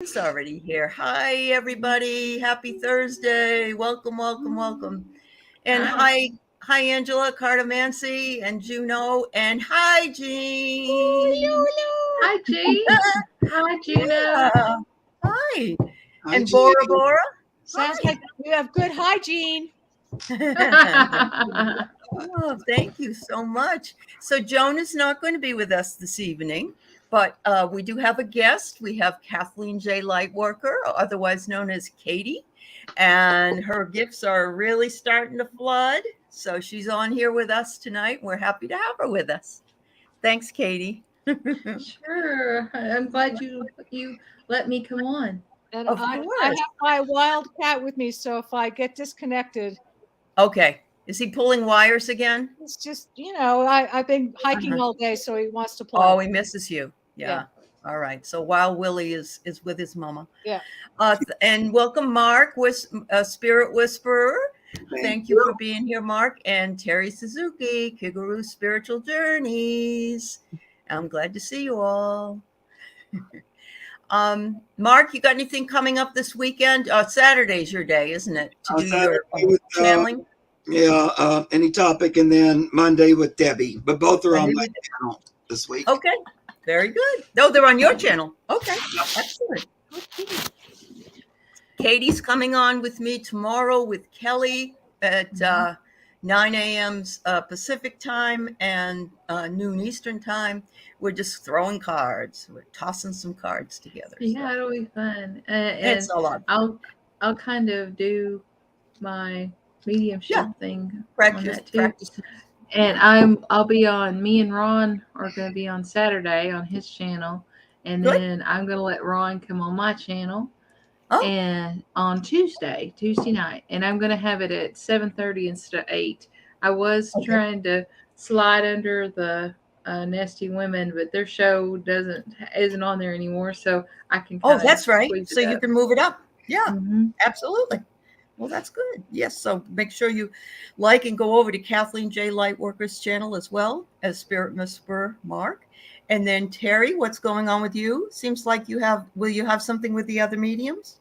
It's already here. Hi, everybody. Happy Thursday. Welcome, welcome, welcome. And Hi. hi, Angela, Cartomancy, and Juno. And hi, Jean. Hi, Jean. Hi, Juno. Yeah. Hi. Hi, And Jean. Bora Bora. Sounds like you have good hygiene. Oh, thank you so much. So Joan is not going to be with us this evening, but we do have a guest. We have Kathleen J. Lightworker, otherwise known as Katie, and her gifts are really starting to flood. So she's on here with us tonight. We're happy to have her with us. Thanks, Katie. Sure. I'm glad you let me come on. And Of I course. have my wild cat with me, so if I get disconnected, Okay. Is he pulling wires again? it's just, I've been hiking all day, so he wants to play. Oh, he misses you. Yeah. All right. So while Willie is with his mama. Yeah. And welcome, Mark, Spirit Whisperer. Thank you for being here, Mark. And Terri Suzuki, Kiguru Spiritual Journeys. I'm glad to see you all. Mark, you got anything coming up this weekend? Saturday's your day, isn't it? To do your channeling? Yeah, any topic, and then Monday with Debbie. But both are on my channel this week. Okay, very good. No, they're on your channel. Okay, excellent. Katie's coming on with me tomorrow with Kelly at 9 a.m. Pacific time and noon Eastern time. We're just throwing cards. We're tossing some cards together. Yeah, it'll be fun. It's a lot. I'll kind of do my mediumship thing on that too. Practice. And I'll be on. Me and Ron are going to be on Saturday on his channel, and then I'm going to let Ron come on my channel. Oh. And on Tuesday night, and I'm going to have it at 7:30 instead of 8. I was trying to slide under the Nesty Women, but their show isn't on there anymore, so I can. Oh, that's right. So you can move it up. Yeah, Mm-hmm. Absolutely. Well, that's good. Yes. So make sure you like and go over to Kathleen J. Lightworker's channel as well as Spirit Whisperer Mark. And then Terri, what's going on with you? Seems like will you have something with the other mediums?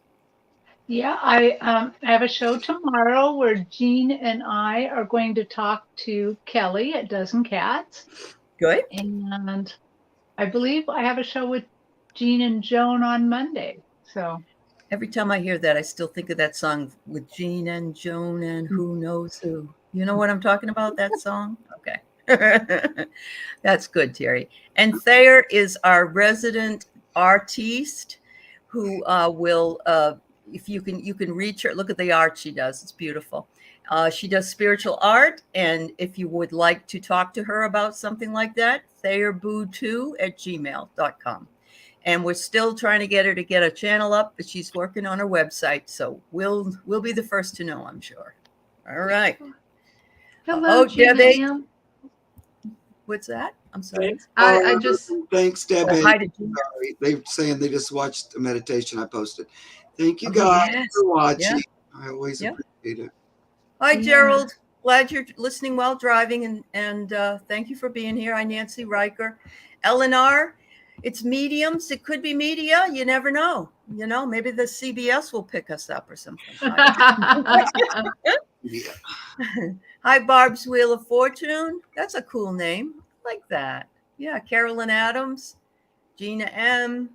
Yeah, I have a show tomorrow where Jean and I are going to talk to Kelly at Dozen Cats. Good. And I believe I have a show with Jean and Joan on Monday. So every time I hear that, I still think of that song with Jean and Joan and who knows who. You know what I'm talking about, that song? Okay. That's good, Terri. And Thayer is our resident artiste who will, if you can reach her, look at the art she does. It's beautiful. She does spiritual art. And if you would like to talk to her about something like that, ThayerBoo2@gmail.com. And we're still trying to get her to get a channel up, but she's working on her website. So we'll be the first to know, I'm sure. All right. Hello, Debbie. What's that? I'm sorry. Thanks, Debbie. Hi to Sorry. They're saying they just watched the meditation I posted. Thank you guys for watching. Yeah. I always appreciate it. Hi, Gerald. Glad you're listening while driving, and thank you for being here. I'm Nancy Riker. Eleanor, it's mediums. It could be media. You never know. Maybe the CBS will pick us up or something. Yeah. Hi, Barb's Wheel of Fortune. That's a cool name. I like that. Yeah, Carolyn Adams, Gina M.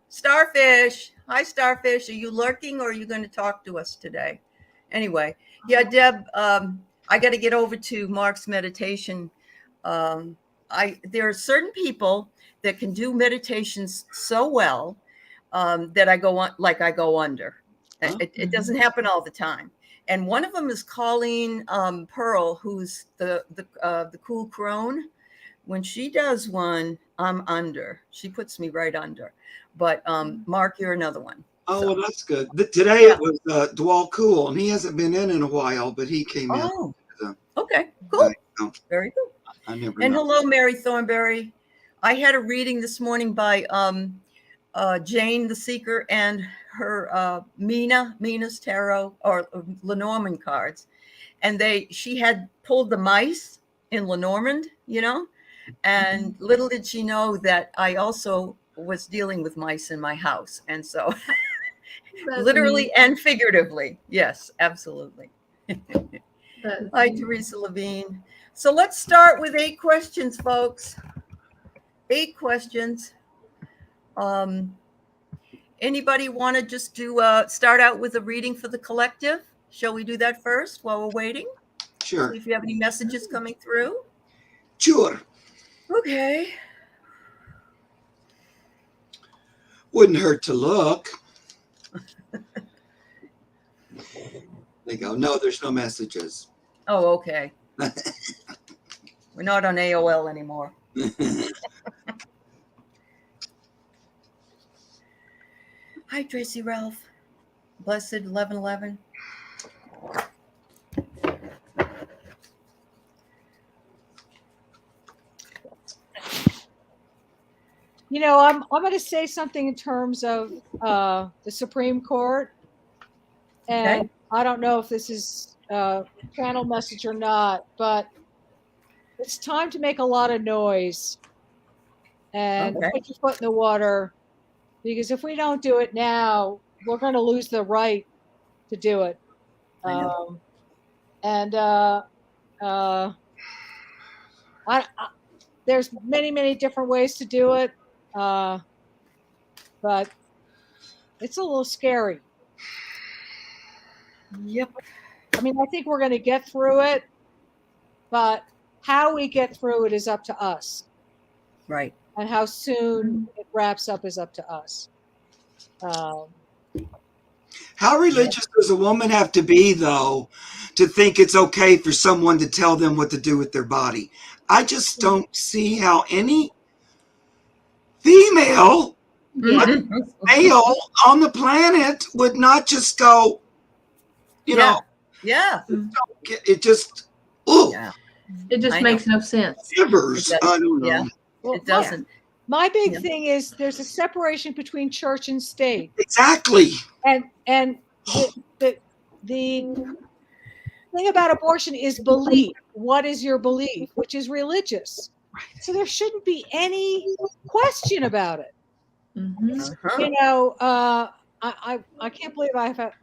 Starfish. Hi, Starfish. Are you lurking or are you going to talk to us today? Anyway, Deb, I got to get over to Mark's meditation. There are certain people that can do meditations so well that I go under. It doesn't happen all the time. And one of them is Colleen Pearl, who's the cool crone. When she does one, I'm under. She puts me right under. But Mark, you're another one. Oh, well, that's good. Today it was Dwal Cool, and he hasn't been in a while, but he came in. Oh, okay, cool. Very good. I never and know. Hello, Mary Thornberry. I had a reading this morning by Jane the Seeker and her Mina's tarot or Lenormand cards, and she had pulled the mice in Lenormand, and little did she know that I also was dealing with mice in my house. And so That's literally neat. and figuratively. Yes, absolutely. That's Hi, neat. Teresa Levine. So let's start with 8 questions, folks. 8 questions. Anybody want to just do start out with a reading for the collective? Shall we do that first while we're waiting? Sure. See if you have any messages coming through. Sure. Okay. Wouldn't hurt to look. They go, no, there's no messages. Oh, okay. We're not on AOL anymore. Hi, Tracy Ralph. Blessed 1111. You know, I'm going to say something in terms of the Supreme Court, and Okay. I don't know if this is a channel message or not, but it's time to make a lot of noise and Okay. put your foot in the water, because if we don't do it now, we're going to lose the right to do it. I know. There's many different ways to do it, but it's a little scary. Yep. I mean, I think we're going to get through it, but how we get through it is up to us. Right. And how soon it wraps up is up to us. How religious does a woman have to be, though, to think it's okay for someone to tell them what to do with their body? I just don't see how any female, Yeah. male on the planet would not just go, you know, Yeah. it just, ooh, Yeah. It just I makes no sense. shivers. It does. I don't know. Yeah. Well, It doesn't. My big Yeah. thing is there's a separation between church and state, Exactly. and the thing about abortion is belief. What is your belief? Which is religious. So there shouldn't be any question about it. Mhm. Uh-huh. You know, I can't believe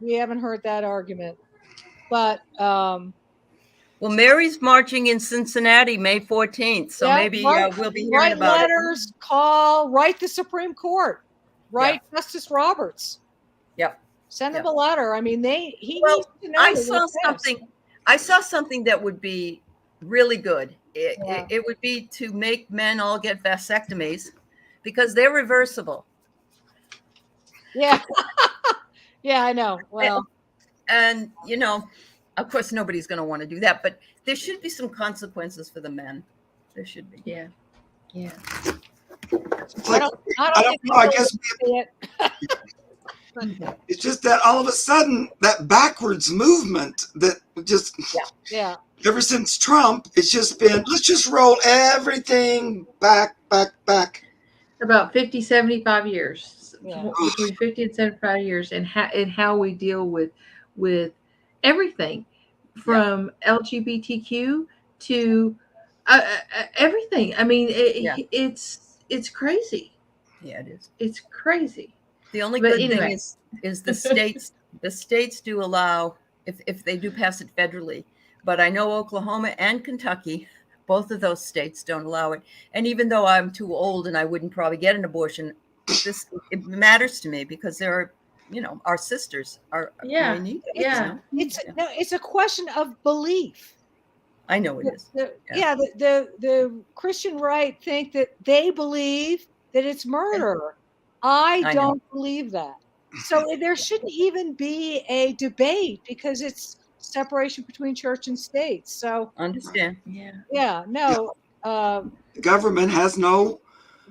we haven't heard that argument. But Well, Mary's marching in Cincinnati May 14th, so yeah, maybe we'll be hearing write about letters, write the Supreme Court, write Justice Roberts. Yep. Send him Yep. a letter. I mean, he Well, needs to know. I that saw we're past. something. I saw something that would be really good. Yeah. It would be to make men all get vasectomies because they're reversible. Yeah. Yeah, I know. Well, And, you know, of course, nobody's going to want to do that, but there should be some consequences for the men. There should be. Yeah. Yeah. It's I like, don't I don't think know. I people guess see it. it's just that all of a sudden that backwards movement that just Yeah. ever since Trump, it's just been, let's just roll everything back. About 50, 75 years. Yeah. Between 50 and 75 years, and how we deal with everything from LGBTQ to everything. I mean, it's crazy. Yeah, it is. It's crazy. The only But good anyway. thing is the states do allow, if they do pass it federally, but I know Oklahoma and Kentucky, both of those states don't allow it. And even though I'm too old and I wouldn't probably get an abortion, it matters to me because there are, you know, our sisters may need it, Yeah. you know? It's a question of belief. I know it is. The Christian right think that they believe that it's murder. I I don't believe that. So there shouldn't even be a debate because it's separation between church and state. So Understand. no, The government has no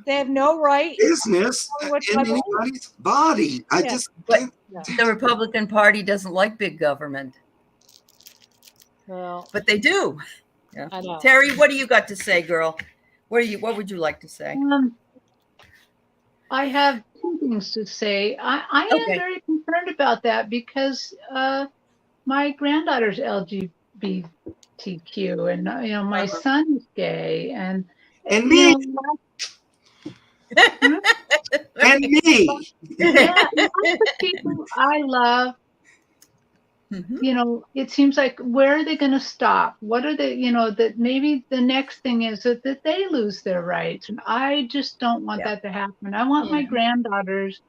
they have no right business to tell what in I believe. anybody's body. I just But can't. the Republican Party doesn't like big government, Well, but they do. Yeah. I know. Terry, what do you got to say, girl? What would you like to say? I have two things to say. I Okay. am very concerned about that because my granddaughter's LGBTQ, and you know my son is gay, and And you me, know, and me. Yeah, lots of people I love, Mhm. you know, it seems like where are they going to stop? What are they, you know, that maybe the next thing is that they lose their rights. And I just don't want Yeah. that to happen. I want my Yeah. granddaughters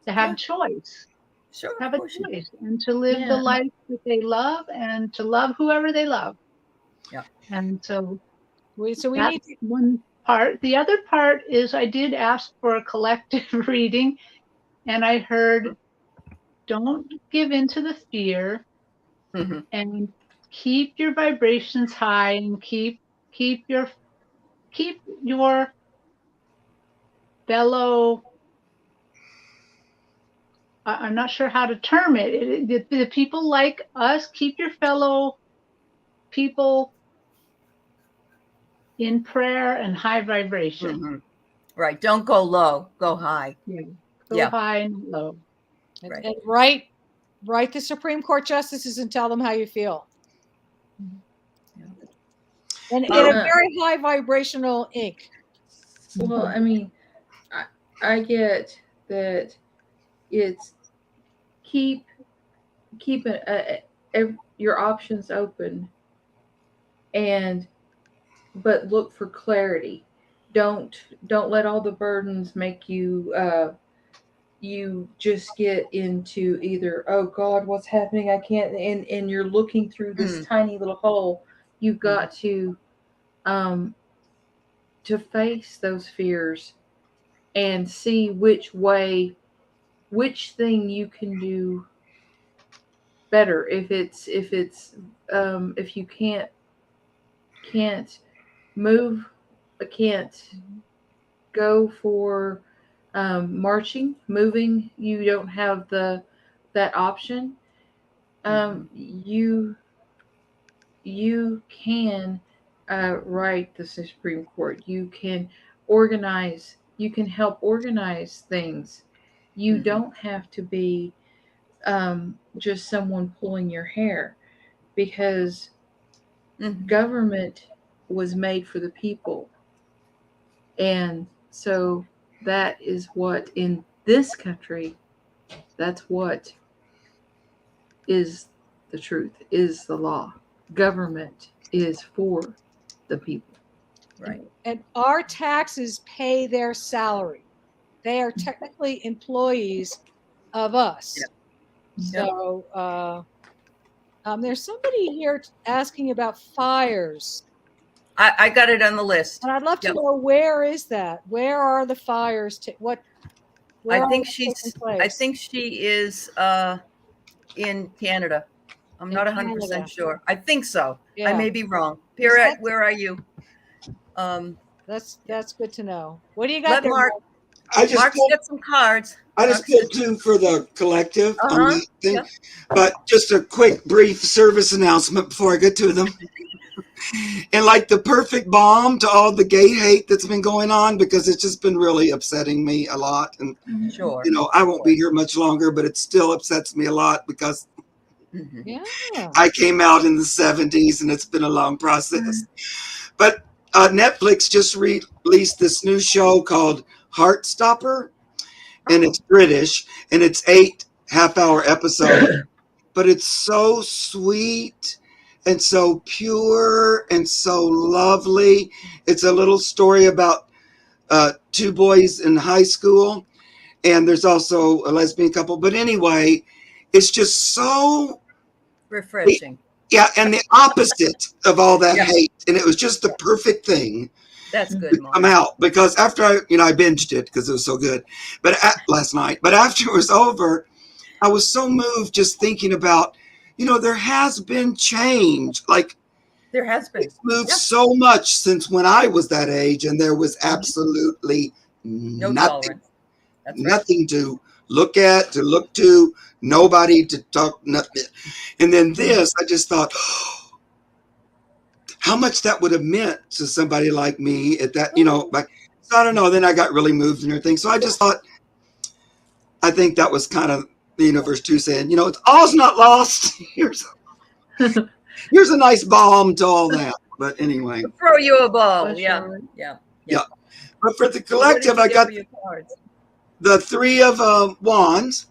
to have Yeah. choice, Sure, have of a course you do. choice, and to live the Yeah. life that they love and to love whoever they love. Yeah. And so So we that's need to, one part. The other part is I did ask for a collective reading, and I heard, don't give in to the fear, Mhm. and keep your vibrations high, and keep your fellow, I'm not sure how to term it. The people like us, keep your fellow people in prayer and high vibration. Mhm. Right. Don't go low. Go high. Yeah. Go Yeah. high and low. Right. and write the Supreme Court justices and tell them how you feel. And in a Uh, very high vibrational ink. well, I mean, I get that it's keep your options open, and but look for clarity. Don't let all the burdens make you you just get into either, oh God, what's happening, I can't, and you're looking through this tiny little hole. You've got um to face those fears and see which thing you can do better. If you can't move, can't go for marching, moving, you don't have that option. You can write the Supreme Court. You can organize. You can help organize things. You don't have to be just someone pulling your hair, because government was made for the people. And so that is what, in this country, that's what is the truth, is the law. Government is for the people. Right. And our taxes pay their salary. They are technically employees of us. Yep. So there's somebody here asking about fires. I got it on the list. And I'd love to Yep. know, where is that? Where are the fires? Where I are think they she's taking place? I think she is in Canada. I'm In not 100% Canada. sure. I think so. I Yeah. may be wrong. Is Pierrette, that- where are you? That's good to know. What do you got Let there, Mark. I just Mark's pulled, got some cards. I just pulled two for the collective on Uh-huh. the thing, Yep. but just a quick, brief service announcement before I get to them. And like the perfect bomb to all the gay hate that's been going on, because it's just been really upsetting me a lot. And Sure. you know, I won't be here much longer, but it still upsets me a lot because Yeah. I came out in the 70s and it's been a long process. But Netflix just released this new show called Heartstopper, and it's British, and it's 8 half-hour episodes, but it's so sweet and so pure and so lovely. It's a little story about two boys in high school, and there's also a lesbian couple. But anyway, it's just so Refreshing. yeah, and the opposite of all that Yeah. hate, and it was just the perfect thing That's to good, Mark. come out, because after I binged it because it was so good, but last night. But after it was over, I was so moved just thinking about, there has been change. Like, There has been. it's moved Yeah. so much since when I was that age, and there was absolutely No nothing, tolerance. That's right. nothing to look at, to look to, nobody to talk, nothing. And then this, I just thought, how much that would have meant to somebody like me at that, like, so I don't know. Then I got really moved and everything. So I just thought, I think that was kind of the universe too, saying, it's all's not lost. Here's a nice balm to all that. But anyway, Throw you a ball. Bless Yeah. your heart. Yeah. yeah. But for the So what did collective, you I get got for your cards? the Three of Wands.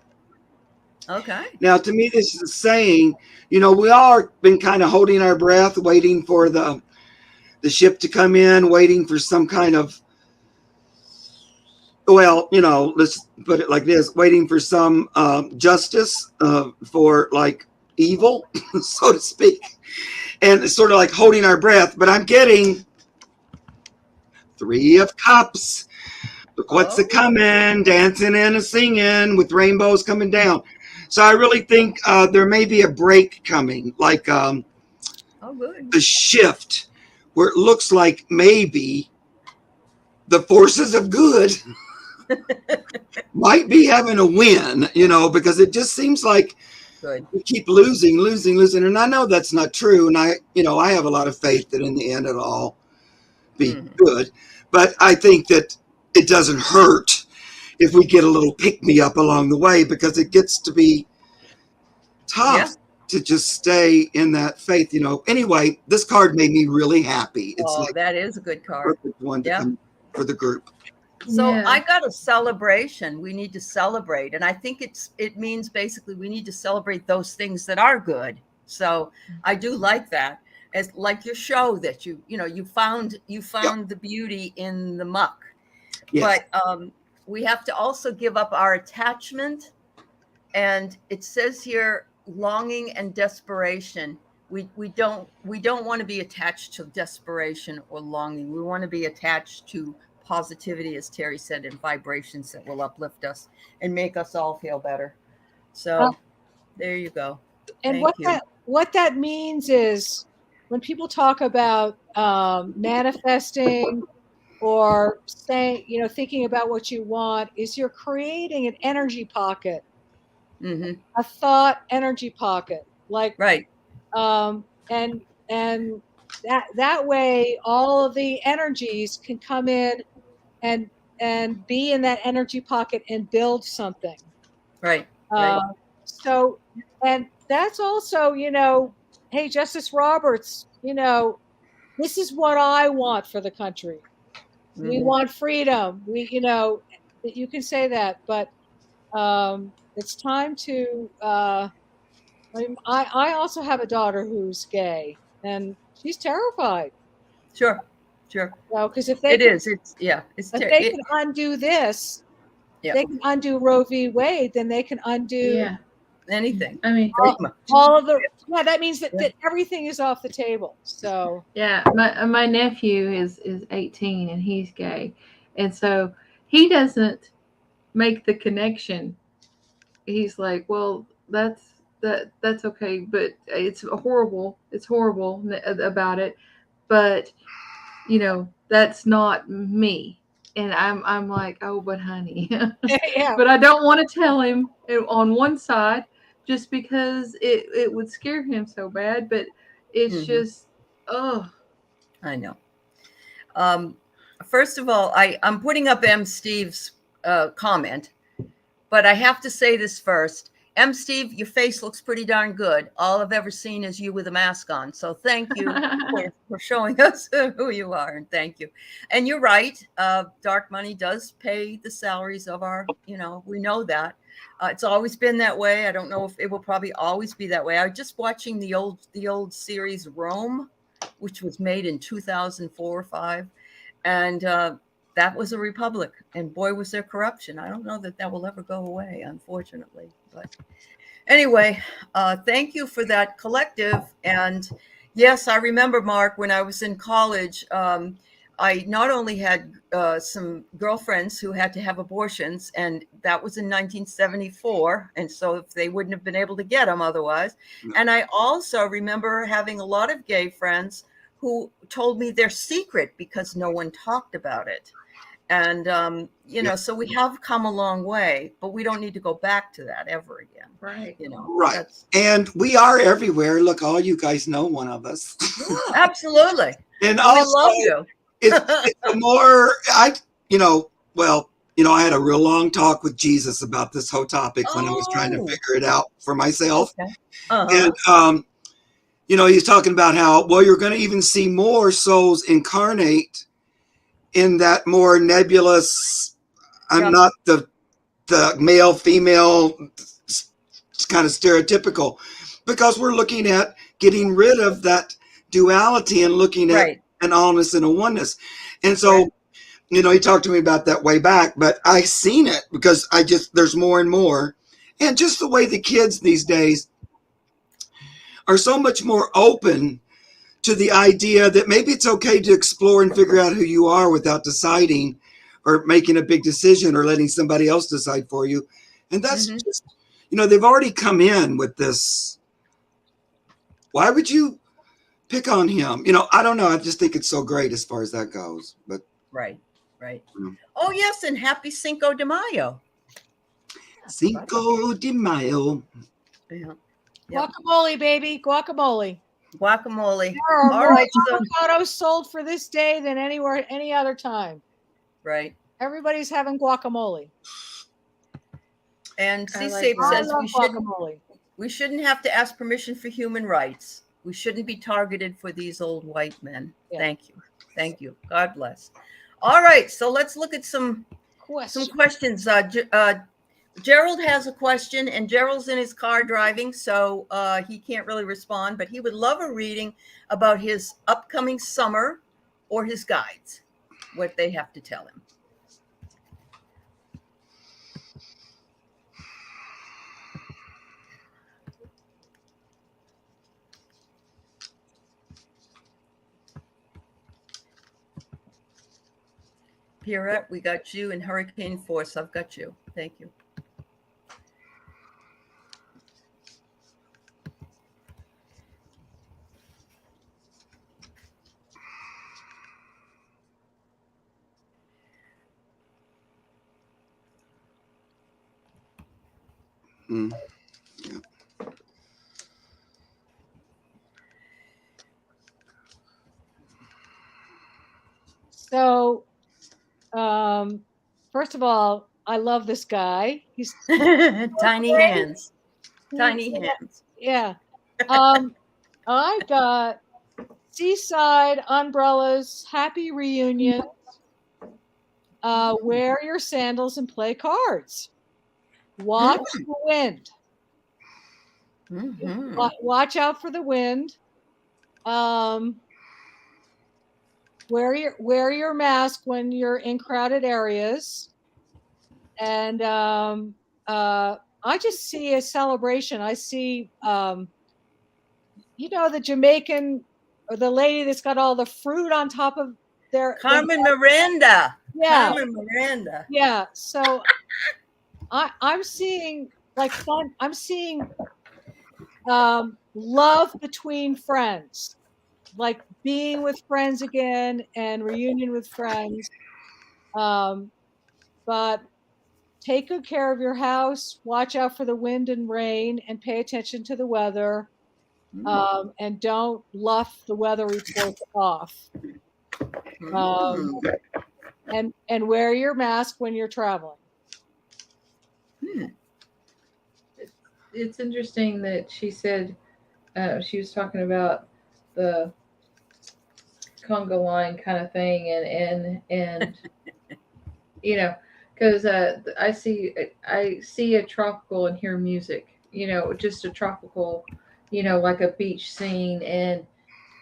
Okay. Now, to me, this is saying, we all been kind of holding our breath, waiting for the ship to come in, waiting for some kind of, well, let's put it like this, waiting for some justice for like evil, so to speak. And it's sort of like holding our breath, but I'm getting Three of Cups. Look what's a coming, dancing and a singing with rainbows coming down. So I really think there may be a break coming, like Oh, good. a shift where it looks like maybe the forces of good might be having a win, because it just seems like Good. we keep losing. And I know that's not true. And I have a lot of faith that in the end it'll all be good. But I think that it doesn't hurt if we get a little pick-me-up along the way, because it gets to be tough to just stay in that faith, Anyway, this card made me really happy. It's like that is a good card. perfect one to come for the group. So Yeah. I got a celebration. We need to celebrate. And I think it means basically we need to celebrate those things that are good. So I do like that. As like your show that you found the beauty in the muck. Yes. But we have to also give up our attachment. And it says here, longing and desperation. We don't want to be attached to desperation or longing. We want to be attached to positivity, as Terri said, and vibrations that will uplift us and make us all feel better. So there you go. And Thank what that means is when people talk about manifesting or saying, thinking about what you want, is you're creating an energy pocket, a thought energy pocket, like Right. and that way all of the energies can come in and be in that energy pocket and build something. Right. So, and that's also, hey, Justice Roberts, this is what I want for the country. We want freedom. You can say that, but it's time to. I also have a daughter who's gay, and she's terrified. Sure. Because if they can undo this, they can undo Roe v. Wade, then they can undo anything. I mean, all of the. Yeah, that means that everything is off the table. So my nephew is 18 and he's gay, and so he doesn't make the connection. He's like, well, that's okay, but it's horrible about it, but that's not me. And I'm like, oh, but honey, but I don't want to tell him on one side just because it would scare him so bad, but it's just, I know. First of all, I'm putting up M. Steve's comment, but I have to say this first. M. Steve, your face looks pretty darn good. All I've ever seen is you with a mask on. So thank you for showing us who you are, and thank you. And you're right. Dark money does pay the salaries of our, we know that. It's always been that way. I don't know if it will probably always be that way. I was just watching the old series Rome, which was made in 2004 or 5. And that was a republic, and boy, was there corruption. I don't know that will ever go away, unfortunately. But anyway, thank you for that collective. And yes, I remember, Mark, when I was in college, I not only had some girlfriends who had to have abortions, and that was in 1974. And so if they wouldn't have been able to get them otherwise. And I also remember having a lot of gay friends who told me their secret because no one talked about it. And, so we have come a long way, but we don't need to go back to that ever again. Right. Right. And we are everywhere. Look, all you guys know one of us. Absolutely. And we love you. it's more, I had a real long talk with Jesus about this whole topic when I was trying to figure it out for myself. Okay. And, he's talking about how, you're going to even see more souls incarnate in that more nebulous, I'm not the the male female kind of stereotypical, because we're looking at getting rid of that duality and looking at Right. an allness and a oneness. And so, Right. you know, he talked to me about that way back, but I seen it because there's more and more. And just the way the kids these days are so much more open to the idea that maybe it's okay to explore and figure out who you are without deciding or making a big decision or letting somebody else decide for you. And that's Mhm. just, you know, they've already come in with this. Why would you pick on him? You know, I don't know. I just think it's so great as far as that goes. But Right. Right. Mm. Oh yes, and happy Cinco de Mayo. Cinco de Mayo. Yeah. Yep. Guacamole, baby, guacamole. Guacamole. There are All more right. So avocados sold for this day than anywhere any other time. right. Everybody's having guacamole. And I C like Safe that. I says love guacamole. we shouldn't have to ask permission for human rights. We shouldn't be targeted for these old white men. Yeah. Thank you. Thank you. God bless. All right. So let's look at some Question. questions. Gerald has a question, and Gerald's in his car driving, so he can't really respond, but he would love a reading about his upcoming summer or his guides, what they have to tell him. Pierrette, we got you, and Hurricane Force, I've got you. Thank you. Mm. So, first of all, I love this guy. He's Tiny hands. Tiny hands. Yeah. I got seaside umbrellas, happy reunion. Wear your sandals and play cards. Watch the wind. Mhm. Watch out for the wind. Wear your mask when you're in crowded areas. And I just see a celebration. I see the Jamaican or the lady that's got all the fruit on top of their Carmen Miranda. yeah. Carmen Miranda. Yeah. So I'm seeing like fun. I'm seeing love between friends, like being with friends again and reunion with friends. But take good care of your house. Watch out for the wind and rain, and pay attention to the weather. And don't luff the weather report off. And wear your mask when you're traveling. It's interesting that she said she was talking about the conga line kind of thing, and you know, because I see a tropical and hear music, just a tropical, like a beach scene, and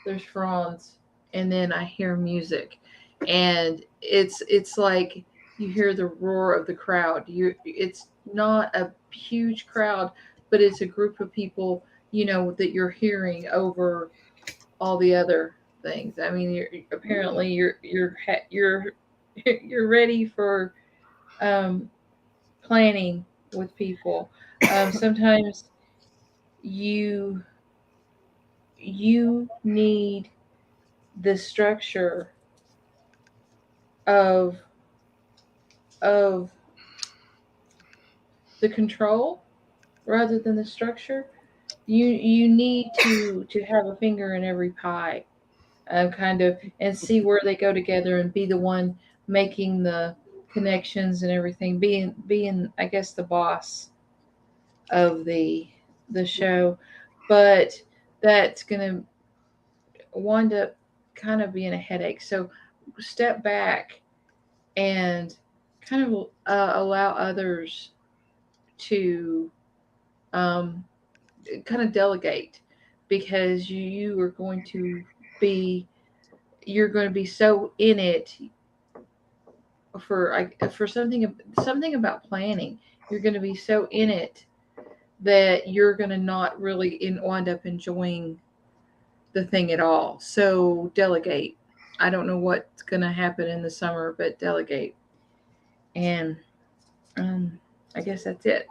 there's fronds, and then I hear music, and it's like you hear the roar of the crowd. It's not a huge crowd, but it's a group of people, that you're hearing over all the other things. I mean, you're ready for planning with people. Sometimes you need the structure of of the control rather than the structure. You need to have a finger in every pie, kind of, and see where they go together, and be the one making the connections and everything, being I guess the boss of the show. But that's gonna wind up kind of being a headache. So step back and kind of allow others to kind of delegate, because you are going to be you're going to be so in it for something about planning. You're going to be so in it that you're going to not really wind up enjoying the thing at all. So delegate. I don't know what's going to happen in the summer, but delegate. And I guess that's it.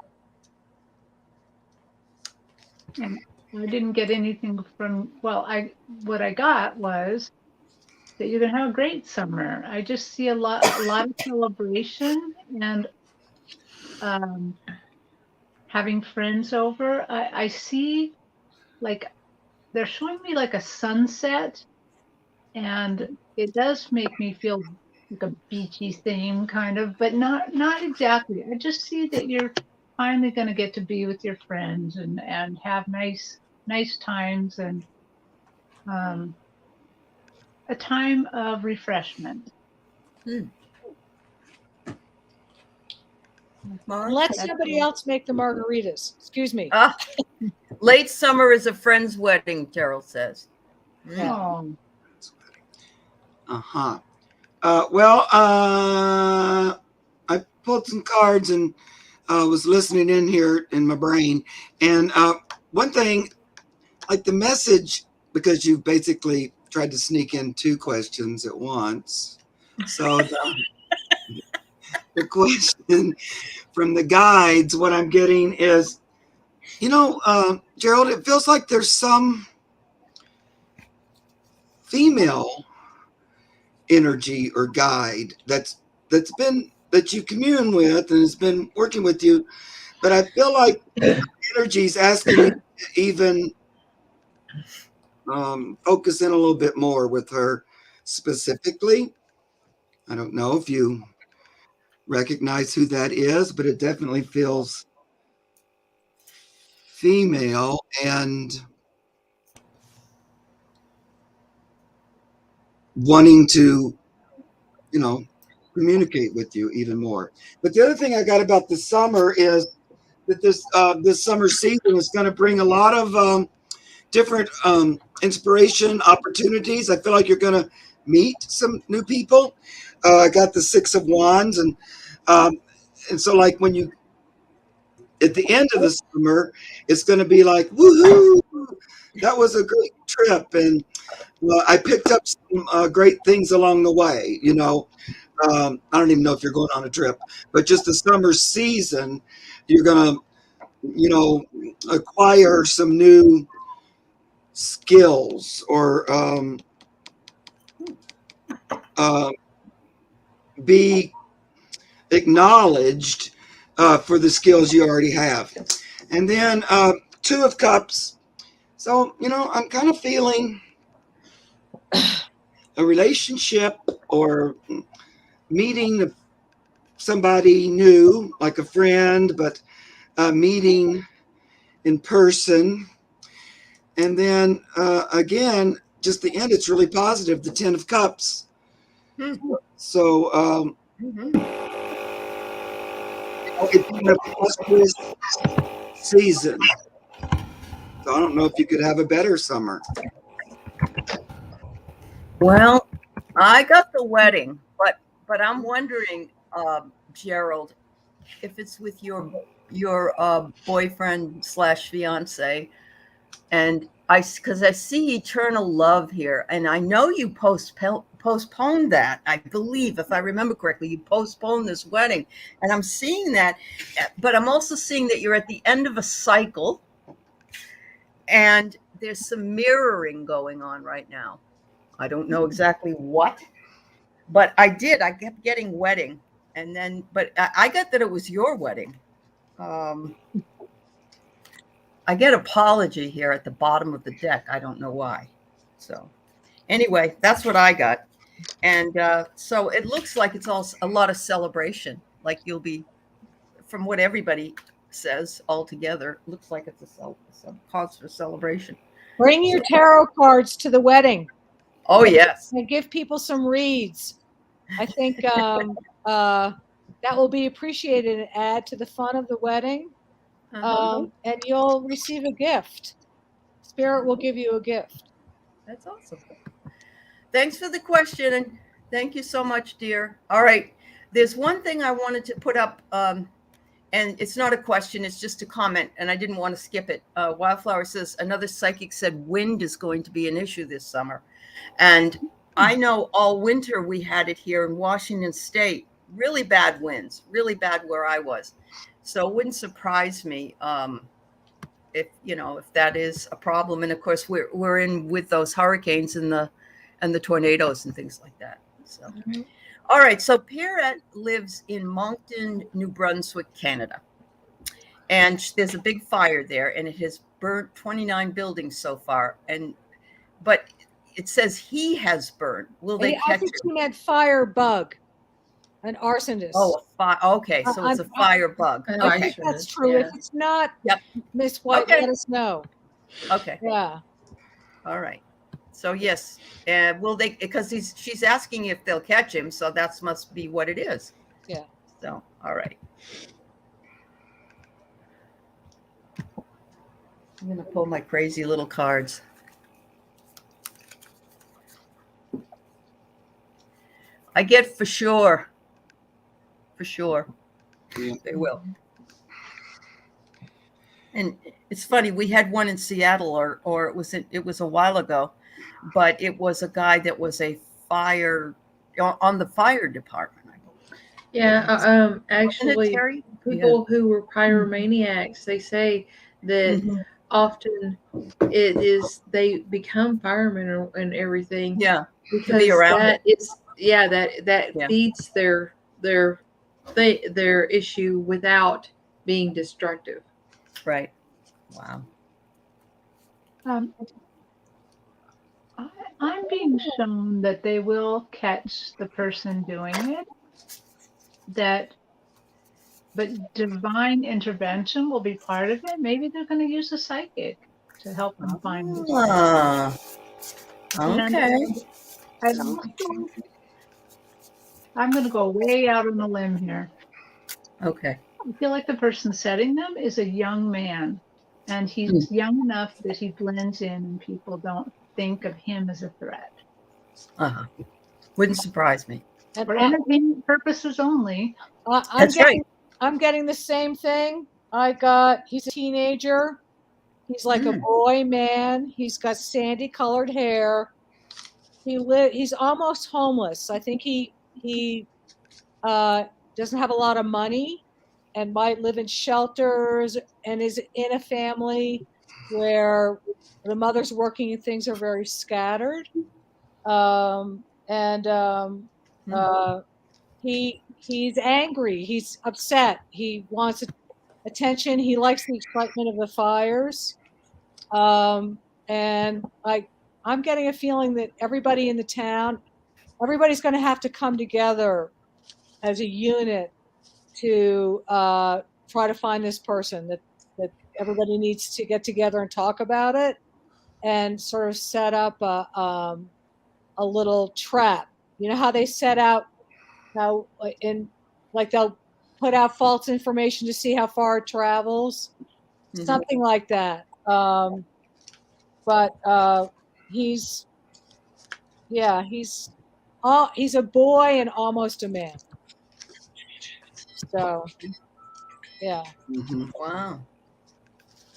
And I didn't get anything from, well, what I got was that you're gonna have a great summer. I just see a lot of celebration and having friends over. I see, like, they're showing me like a sunset, and it does make me feel like a beachy theme kind of, but not exactly. I just see that you're finally going to get to be with your friends and have nice times, and a time of refreshment. Mark? Let somebody else make the margaritas. Excuse me. Late summer is a friend's wedding, Gerald says. Oh, Uh-huh. Well, I pulled some cards and was listening in here in my brain. And one thing, like the message, because you basically tried to sneak in 2 questions at once. So the question from the guides, what I'm getting is, Gerald, it feels like there's some female energy or guide that you commune with and has been working with you, but I feel like energy's asking you to even focus in a little bit more with her specifically. I don't know if you recognize who that is, but it definitely feels female and wanting to, communicate with you even more. But the other thing I got about the summer is that this summer season is going to bring a lot of different inspiration opportunities. I feel like you're going to meet some new people. I got the 6 of Wands, and so like when you at the end of the summer, it's going to be like, woohoo! That was a great trip, and I picked up some great things along the way. I don't even know if you're going on a trip, but just the summer season, you're going to, acquire some new skills or be acknowledged for the skills you already have. And then 2 of Cups. So, I'm kind of feeling a relationship or meeting somebody new, like a friend, but meeting in person. And then again, just the end, it's really positive, the 10 of Cups. So it's been a prosperous season. So I don't know if you could have a better summer. Well, I got the wedding, but I'm wondering, Gerald, if it's with your boyfriend / fiance, and because I see eternal love here, and I know you postponed that. I believe, if I remember correctly, you postponed this wedding, and I'm seeing that, but I'm also seeing that you're at the end of a cycle, and there's some mirroring going on right now. I don't know exactly what, but I kept getting wedding, and then, but I got that it was your wedding. I get apology here at the bottom of the deck. I don't know why. So anyway, that's what I got. And so it looks like it's all a lot of celebration. Like you'll be, from what everybody says all together, looks like it's a cause for celebration. Bring your tarot cards to the wedding. Oh, yes. And give people some reads. I think that will be appreciated and add to the fun of the wedding. and you'll receive a gift. Spirit will give you a gift. That's awesome. Thanks for the question, and thank you so much, dear. All right, there's one thing I wanted to put up, and it's not a question, it's just a comment, and I didn't want to skip it. Wildflower says, another psychic said wind is going to be an issue this summer. And I know all winter we had it here in Washington State, really bad winds, really bad where I was. So it wouldn't surprise me if that is a problem. And of course, we're in with those hurricanes and the tornadoes and things like that. So, all right. So Pierrette lives in Moncton, New Brunswick, Canada, and there's a big fire there, and it has burnt 29 buildings so far. But it says he has burned. Will they I catch think him? she meant firebug, an arsonist. Oh, okay. So it's a fire bug. An I Okay. think that's true. Yeah. If it's not, Yep. Miss White, Okay. let us know. Okay. Yeah. All right. So yes, will they? Because she's asking if they'll catch him. So that must be what it is. Yeah. So all right. I'm gonna pull my crazy little cards. I get for sure. For sure. Yeah. They will. And it's funny, we had one in Seattle, or it was a while ago, but it was a guy that was a fire on the fire department. Yeah, Wasn't it, actually, Terri? people who were pyromaniacs, they say that Mhm. often it is they become firemen and everything Yeah. because be around that is that Yeah. feeds their issue without being destructive. Right. Wow. I'm being shown that they will catch the person doing it. But divine intervention will be part of it. Maybe they're going to use a psychic to help them find this person. Ah, okay. And also, I'm going to go way out on a limb here. Okay. I feel like the person setting them is a young man, and he's young enough that he blends in and people don't think of him as a threat. Uh-huh. Wouldn't surprise me. And For entertainment purposes only. That's right. I'm getting the same thing. He's a teenager. He's like a boy man. He's got sandy colored hair. He's almost homeless. I think he doesn't have a lot of money and might live in shelters and is in a family where the mother's working and things are very scattered. He's angry. He's upset. He wants attention. He likes the excitement of the fires. And I'm getting a feeling that everybody in the town, everybody's going to have to come together as a unit to try to find this person. That everybody needs to get together and talk about it, and sort of set up a little trap. You know how they set out they'll put out false information to see how far it travels, something like that. But he's a boy and almost a man. So yeah. Wow.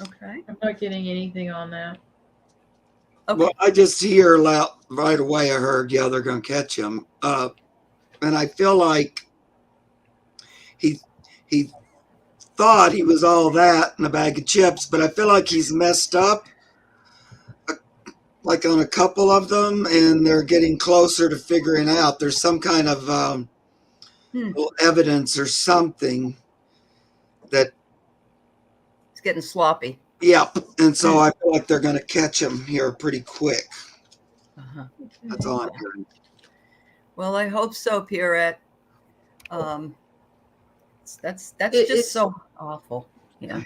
Okay. I'm not getting anything on that. Okay. Well, I just hear right away. I heard, yeah, they're going to catch him, and I feel like he thought he was all that in a bag of chips, but I feel like he's messed up, like on a couple of them, and they're getting closer to figuring out. There's some kind of little evidence or something that It's getting sloppy. Yep. And so I feel like they're going to catch him here pretty quick. Uh-huh. That's all I'm hearing. Well, I hope so, Pierrette. That's just so awful. Yeah.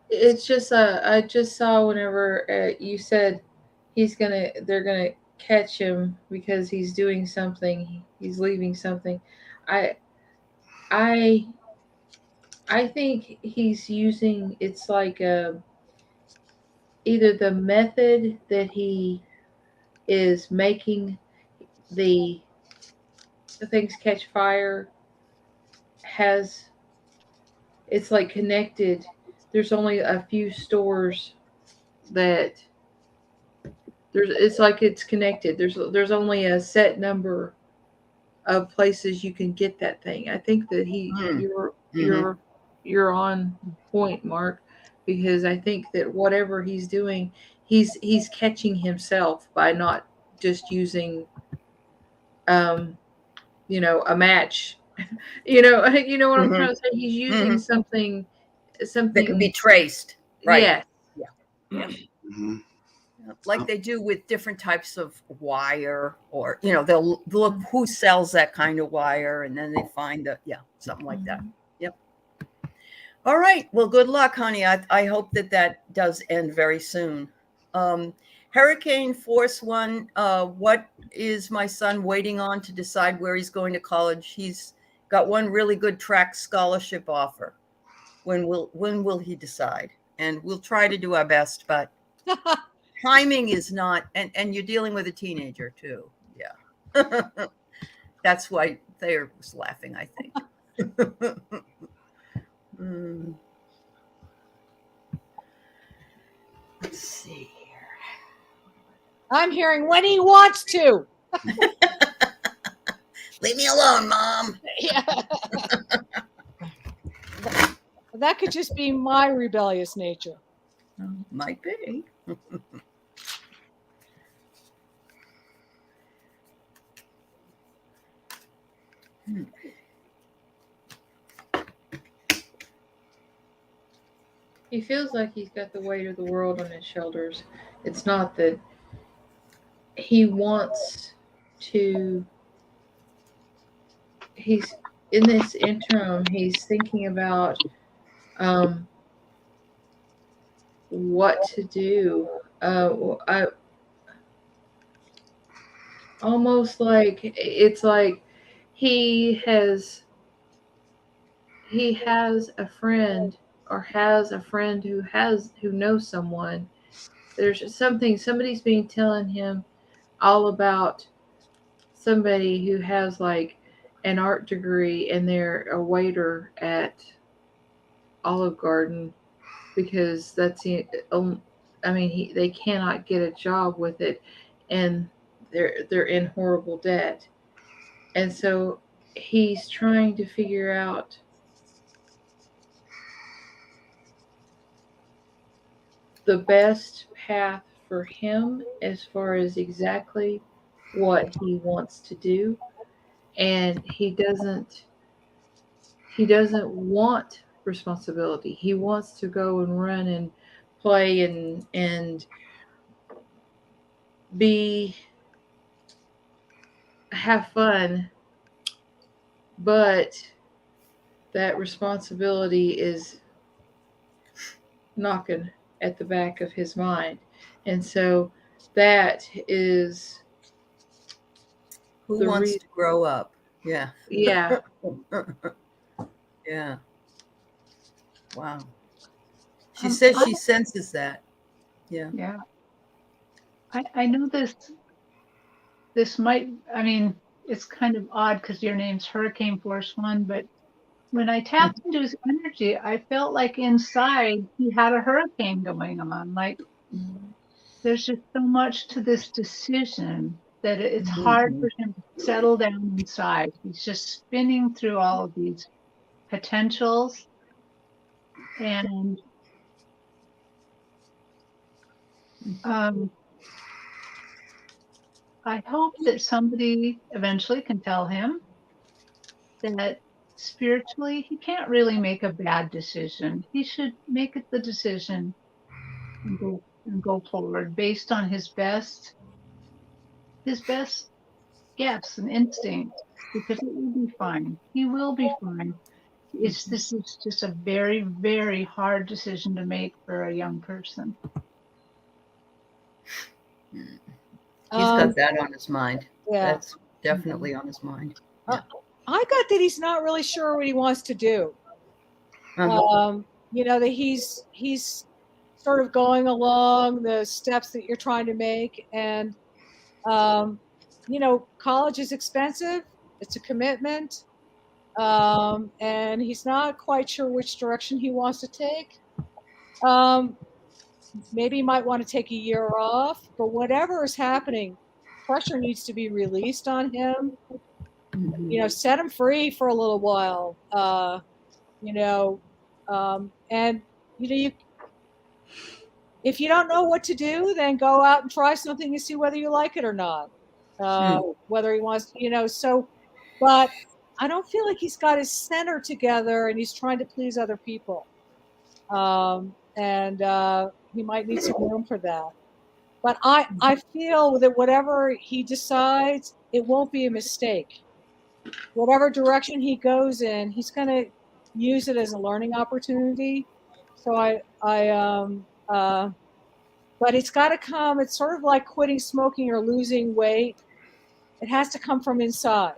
It's just I just saw whenever you said they're gonna catch him because he's doing something, he's leaving something. I I think he's using, it's like either the method that he is making the things catch fire has, it's like connected. There's only a few stores that it's like it's connected. There's only a set number of places you can get that thing. I think that Mm. you're on point, Mark, because I think that whatever he's doing, he's catching himself by not just using a match. You know what I'm trying to say? He's using something That can be traced. Right. yeah. Yeah. Yeah. Mhm. Like they do with different types of wire, or they'll look who sells that kind of wire, and then they find something like that. Yep. All right, well, good luck, honey. I hope that does end very soon. Hurricane Force One, what is my son waiting on to decide where he's going to college? He's got one really good track scholarship offer. When will he decide? And we'll try to do our best, but timing is not, and you're dealing with a teenager too. Yeah. That's why Thayer was laughing, I think. Let's see here. I'm hearing when he wants to. Leave me alone, Mom. Yeah. That could just be my rebellious nature. Might be. He feels like he's got the weight of the world on his shoulders. It's not that he wants to. He's in this interim. He's thinking about what to do. I almost like it's like he has a friend, or has a friend who knows someone. There's somebody's been telling him all about somebody who has like an art degree, and they're a waiter at Olive Garden, because that's the they cannot get a job with it, and they're in horrible debt, and so he's trying to figure out the best path for him as far as exactly what he wants to do, and he doesn't want responsibility. He wants to go and run and play and have fun, but that responsibility is knocking at the back of his mind. And so that is who wants to grow up. Yeah. Yeah. Yeah. Wow. She says she senses that. Yeah. Yeah. I know this might, it's kind of odd because your name's Hurricane Force One, but when I tapped into his energy, I felt like inside he had a hurricane going on. Like there's just so much to this decision that it's hard for him to settle down inside. He's just spinning through all of these potentials. And I hope that somebody eventually can tell him that spiritually he can't really make a bad decision. He should make it the decision and go forward based on his best gifts and instincts, because it will be fine. He will be fine. This is just a very, very hard decision to make for a young person. He's got that on his mind. Yeah. That's definitely on his mind. Yeah. I got that he's not really sure what he wants to do. Uh-huh. That he's sort of going along the steps that you're trying to make. And college is expensive. It's a commitment. And he's not quite sure which direction he wants to take. Um, Maybe he might want to take a year off, but whatever is happening, pressure needs to be released on him. Set him free for a little while. You know, and you if you don't know what to do, then go out and try something and see whether you like it or not. Whether he wants, but I don't feel like he's got his center together and he's trying to please other people. And he might need some room for that. But I feel that whatever he decides, it won't be a mistake. Whatever direction he goes in, he's going to use it as a learning opportunity. So but it's got to come. It's sort of like quitting smoking or losing weight. It has to come from inside.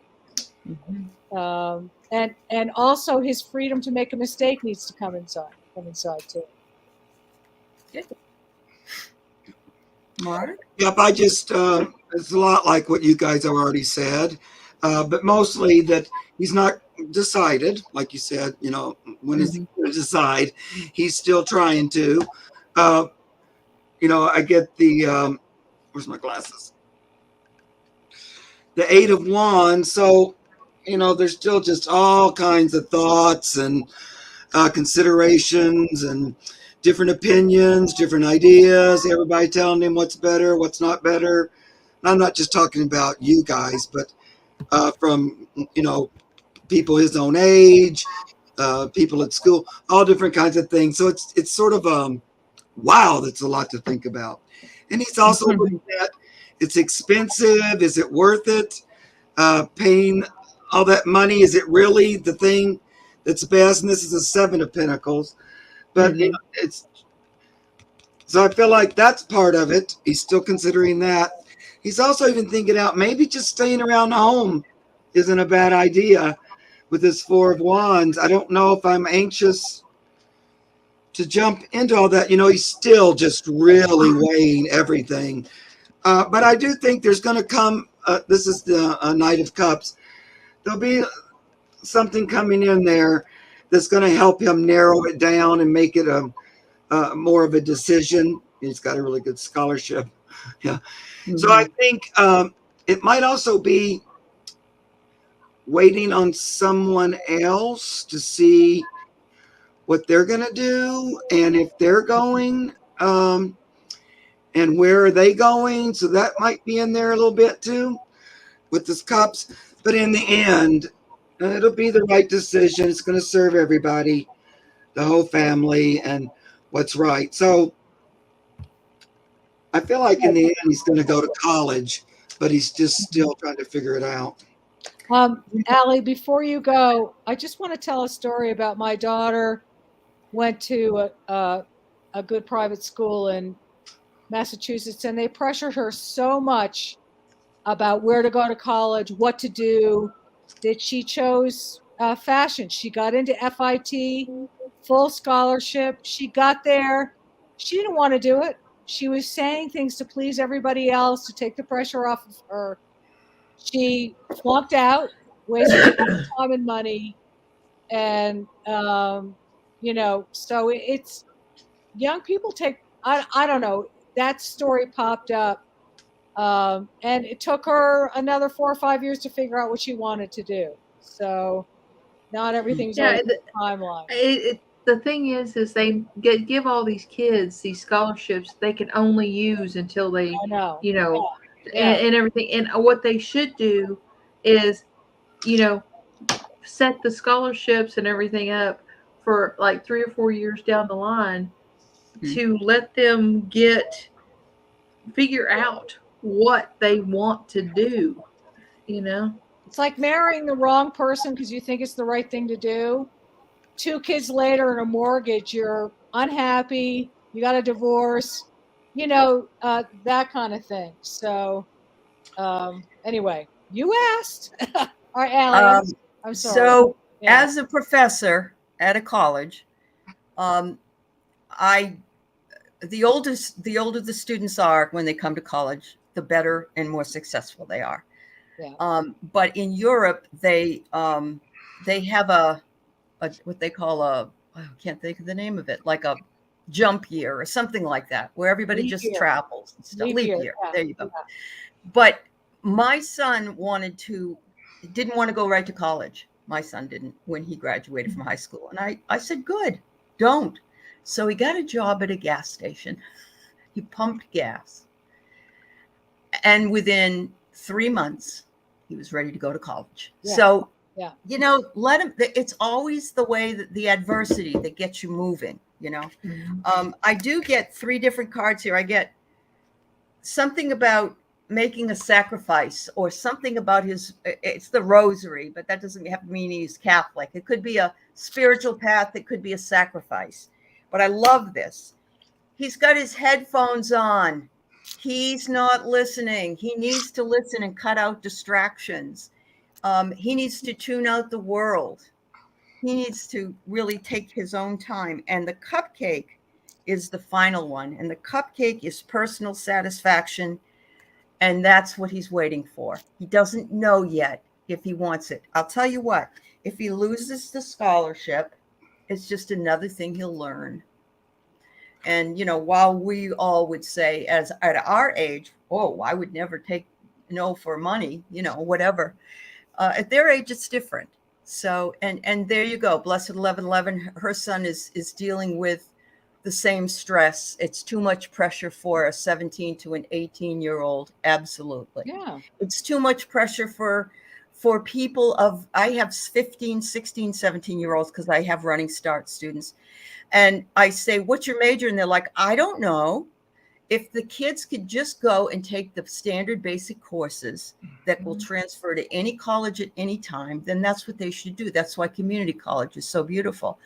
And also his freedom to make a mistake needs to come inside too. Mark? Yep, I just, it's a lot like what you guys have already said, but mostly that he's not decided, like you said, when is he going to decide? He's still trying to. I get the, where's my glasses? The Eight of Wands. So, there's still just all kinds of thoughts and considerations and different opinions, different ideas, everybody telling him what's better, what's not better. And I'm not just talking about you guys, but from, people his own age, people at school, all different kinds of things. So it's sort of, wow, that's a lot to think about. And he's also looking at, it's expensive. Is it worth it? Paying all that money, is it really the thing that's best? And this is a Seven of Pentacles. But it's so I feel like that's part of it. He's still considering that. He's also even thinking out maybe just staying around home isn't a bad idea with this Four of Wands. I don't know if I'm anxious to jump into all that. He's still just really weighing everything. But I do think there's going to come, this is the Knight of Cups. There'll be something coming in there that's going to help him narrow it down and make it more of a decision. He's got a really good scholarship. Yeah. So I think it might also be waiting on someone else to see what they're going to do and if they're going and where are they going. So that might be in there a little bit too with this cups. But in the end, it'll be the right decision. It's going to serve everybody, the whole family, and what's right. So I feel like in the end, he's going to go to college, but he's just still trying to figure it out. Allie, before you go, I just want to tell a story about my daughter went to a good private school in Massachusetts, and they pressured her so much about where to go to college, what to do, that she chose fashion. She got into FIT, full scholarship. She got there. She didn't want to do it. She was saying things to please everybody else, to take the pressure off of her. She flunked out, wasted time and money. And, so it's young people take, I don't know, that story popped up. And it took her another 4 or 5 years to figure out what she wanted to do. So not everything's on the timeline. The thing is they give all these kids these scholarships they can only use until they, and everything. And what they should do is, set the scholarships and everything up for like 3 or 4 years down the line to let them figure out what they want to do, It's like marrying the wrong person because you think it's the right thing to do. 2 kids later and a mortgage, you're unhappy, you got a divorce, that kind of thing. So anyway, you asked. All right, Allie, I'm sorry. So as a professor, at a college, um, I the older the students are when they come to college, the better and more successful they are. Yeah. But in Europe, they have a what they call I can't think of the name of it, like a jump year or something like that, where everybody Leap just year. travels and stuff. Leap Leap year, year. yeah, There you go. yeah. But my son didn't want to go right to college. My son didn't when he graduated from high school. And I said, good, don't. So he got a job at a gas station. He pumped gas. And within 3 months, he was ready to go to college. Yeah. So, Yeah. let him, it's always the way that the adversity that gets you moving, I do get 3 different cards here. I get something about making a sacrifice or something about it's the rosary, but that doesn't have to mean he's Catholic. It could be a spiritual path. It could be a sacrifice. But I love this. He's got his headphones on. He's not listening. He needs to listen and cut out distractions. He needs to tune out the world. He needs to really take his own time. And the cupcake is the final one. And the cupcake is personal satisfaction. And that's what he's waiting for. He doesn't know yet if he wants it. I'll tell you what, if he loses the scholarship, it's just another thing he'll learn. And, while we all would say as at our age, oh, I would never take no for money, whatever. At their age, it's different. So, and there you go. Blessed 1111, her son is dealing with the same stress. It's too much pressure for a 17 to an 18-year-old. Absolutely. Yeah. It's too much pressure for people I have 15, 16, 17-year-olds because I have running start students. And I say, what's your major? And they're like, I don't know. If the kids could just go and take the standard basic courses that will transfer to any college at any time, then that's what they should do. That's why community college is so beautiful.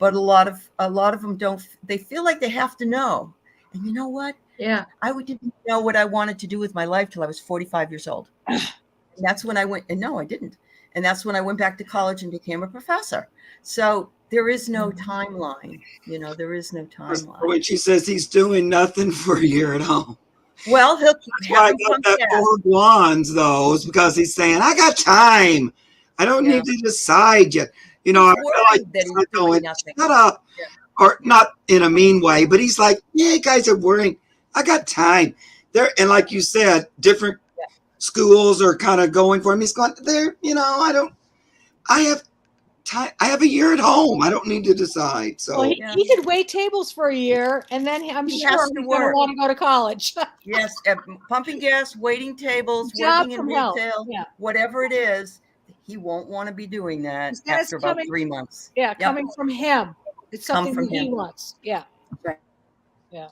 But a lot of them don't. They feel like they have to know. And you know what? Yeah. I didn't know what I wanted to do with my life till I was 45 years old. And that's when I went. And no, I didn't. And that's when I went back to college and became a professor. So there is no timeline. There is no timeline. When she says he's doing nothing for a year at home. Well, he'll That's why I got that 4 blondes, though, is because he's saying, I got time. I don't need to decide yet. I feel like that he's doing nothing. Shut up. Yeah. Or not in a mean way, but he's like, yeah, guys are worrying. I got time. And like you said, different schools are kind of going for him. He's going there, I have time. I have a year at home. I don't need to decide. So well, he could wait tables for a year, and then I'm sure he's going to want to go to college. Yes, pumping gas, waiting tables, Job working in from retail, hell. whatever it is, he won't want to be doing that after about 3 months. Yeah, coming from him. It's something that he wants. Yeah. Right. Yeah.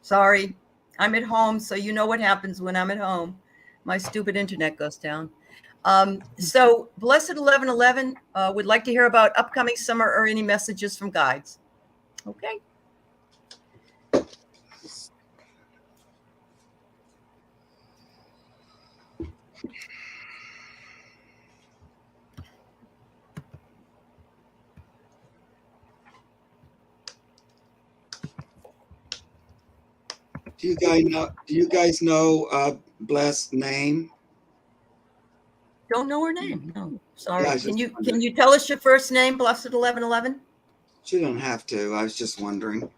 Sorry, I'm at home, so you know what happens when I'm at home. My stupid internet goes down. So Blessed 1111 would like to hear about upcoming summer or any messages from guides. Okay. Do you guys know Blessed name? Don't know her name. No, sorry. Yeah, can you tell us your first name, Blessed 1111? She don't have to. I was just wondering.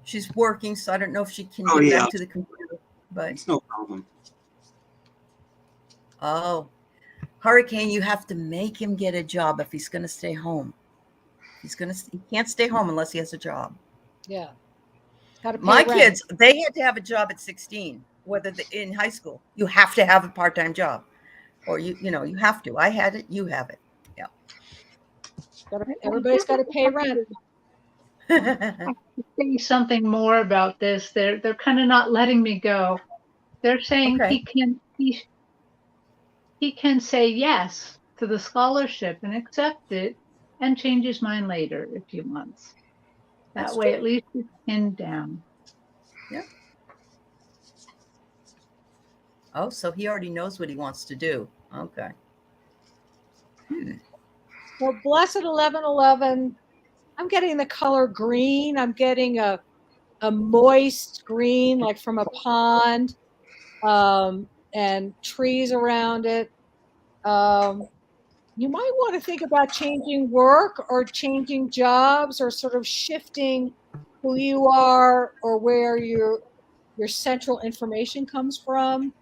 She's working, so I don't know if she can get back to the computer. But it's no problem. Oh, Hurricane, you have to make him get a job if he's going to stay home. He can't stay home unless he has a job. Yeah. My kids, they had to have a job at 16, whether in high school. You have to have a part-time job, or you have to. I had it. You have it. Yeah. Everybody's got to pay rent. Say something more about this. They're kind of not letting me go. They're saying he can say yes to the scholarship and accept it and change his mind later if he wants. That's That way, true. at least it's pinned down. Yeah. Oh, so he already knows what he wants to do. Okay. Well, blessed 1111. I'm getting the color green. I'm getting a moist green, like from a pond, and trees around it. You might want to think about changing work or changing jobs or sort of shifting who you are or where your central information comes from.